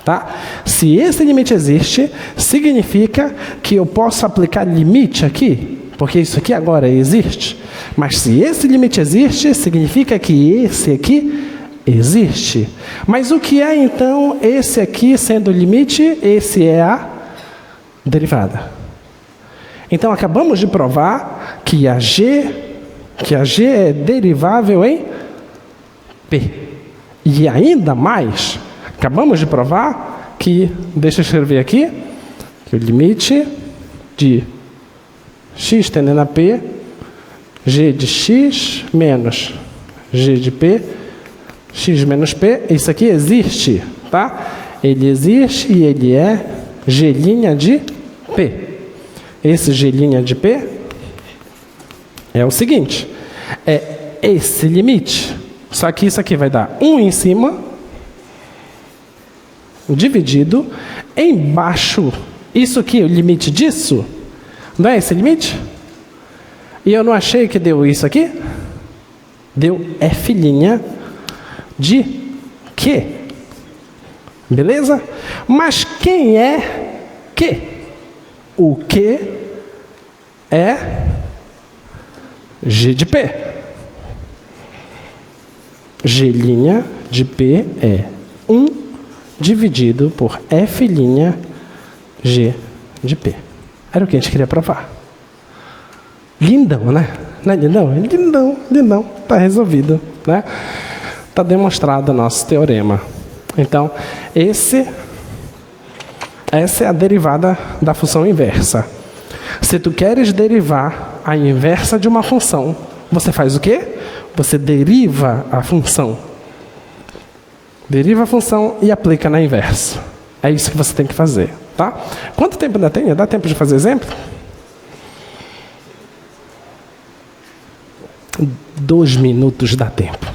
tá? Se esse limite existe, significa que eu posso aplicar limite aqui, porque isso aqui agora existe. Mas se esse limite existe, significa que esse aqui existe. Mas o que é então esse aqui sendo o limite? Esse é a derivada. Então acabamos de provar que a G é derivável em P. E ainda mais, acabamos de provar que, deixa eu escrever aqui, que o limite de x tendendo a P, G de x menos G de P, x menos P, isso aqui existe, tá? Ele existe e ele é G' de P. Esse G' de P é o seguinte, é esse limite, só que isso aqui vai dar 1 em cima, dividido, embaixo, isso aqui, o limite disso, não é esse limite? E eu não achei que deu isso aqui? Deu f' de Q. Beleza? Mas quem é Q? O Q é G de P. G' de P é 1 dividido por f' G de P. Era o que a gente queria provar. Lindão, né? Não é lindão? Lindão, lindão. Está resolvido, né? Está demonstrado o nosso teorema. Então, essa é a derivada da função inversa. Se tu queres derivar a inversa de uma função, você faz o quê? Você deriva a função. Deriva a função e aplica na inversa. É isso que você tem que fazer, tá? Quanto tempo ainda tem? Dá tempo de fazer exemplo? 2 minutos dá tempo.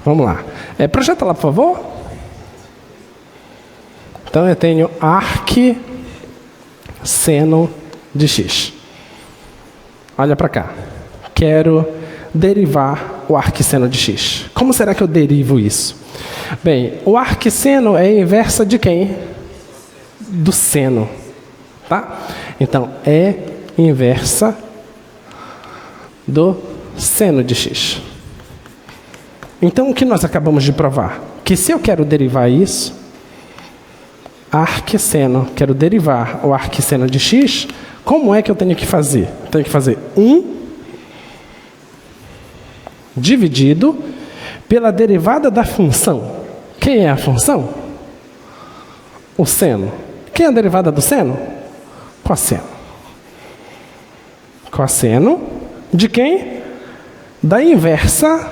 Vamos lá. Projeta lá, por favor. Então, eu tenho arc seno de x. Olha para cá. Quero derivar o arc-seno de x. Como será que eu derivo isso? Bem, o arc-seno é a inversa de quem? Do seno. Tá? Então, é inversa do seno de x. Então, o que nós acabamos de provar? Que se eu quero derivar isso, arc-seno, quero derivar o arc-seno de x, como é que eu tenho que fazer? Eu tenho que fazer 1 dividido pela derivada da função. Quem é a função? O seno. Quem é a derivada do seno? Cosseno. Cosseno de quem? Da inversa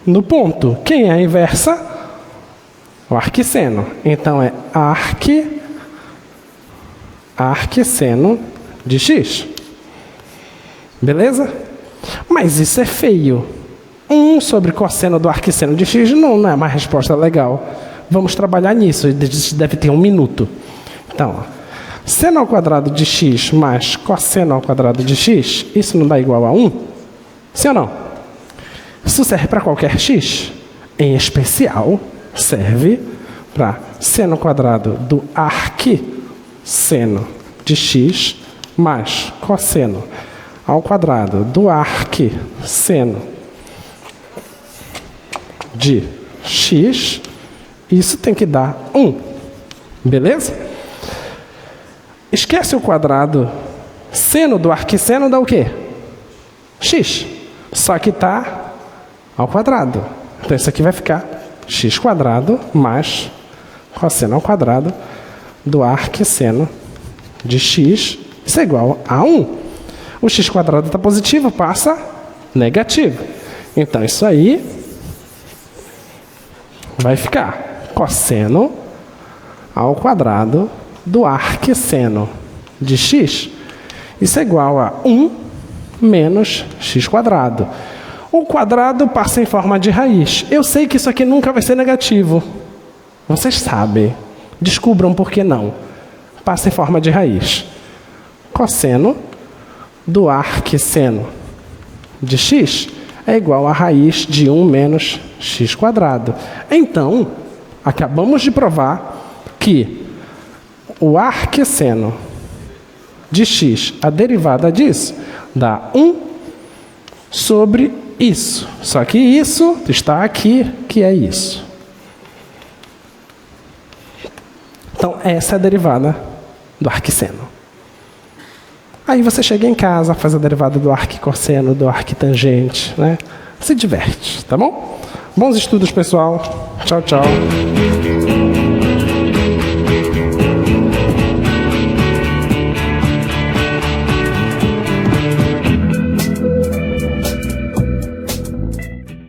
no ponto. Quem é a inversa? O arc-seno. Então, é arc arquisseno de x. Beleza? Mas isso é feio. 1 sobre cosseno do arquisseno de x não é uma resposta legal. Vamos trabalhar nisso, isso deve ter 1 minuto. Então, ó, seno ao quadrado de x mais cosseno ao quadrado de x, isso não dá igual a 1? Sim ou não? Isso serve para qualquer x. Em especial, serve para seno ao quadrado do arquisseno de x mais cosseno ao quadrado do arquisseno de x. Isso tem que dar 1. Beleza? Esquece o quadrado. Seno do arquisseno dá o quê? X. Só que está ao quadrado. Então isso aqui vai ficar x quadrado mais cosseno ao quadrado do arquisseno de x. Isso é igual a 1. O x quadrado está positivo, passa negativo. Então isso aí vai ficar cosseno ao quadrado do arquisseno de x. Isso é igual a 1 menos x quadrado. O quadrado passa em forma de raiz. Eu sei que isso aqui nunca vai ser negativo. Vocês sabem. Descubram por que não. Passa em forma de raiz. Cosseno do arquisseno de x é igual a raiz de 1 menos x quadrado. Então, acabamos de provar que o arquisseno de x, a derivada disso, dá 1 sobre isso. Só que isso está aqui, que é isso. Então, essa é a derivada do arquisseno. Aí você chega em casa, faz a derivada do arquicosseno, do arquitangente, né? Se diverte, tá bom? Bons estudos, pessoal. Tchau, tchau.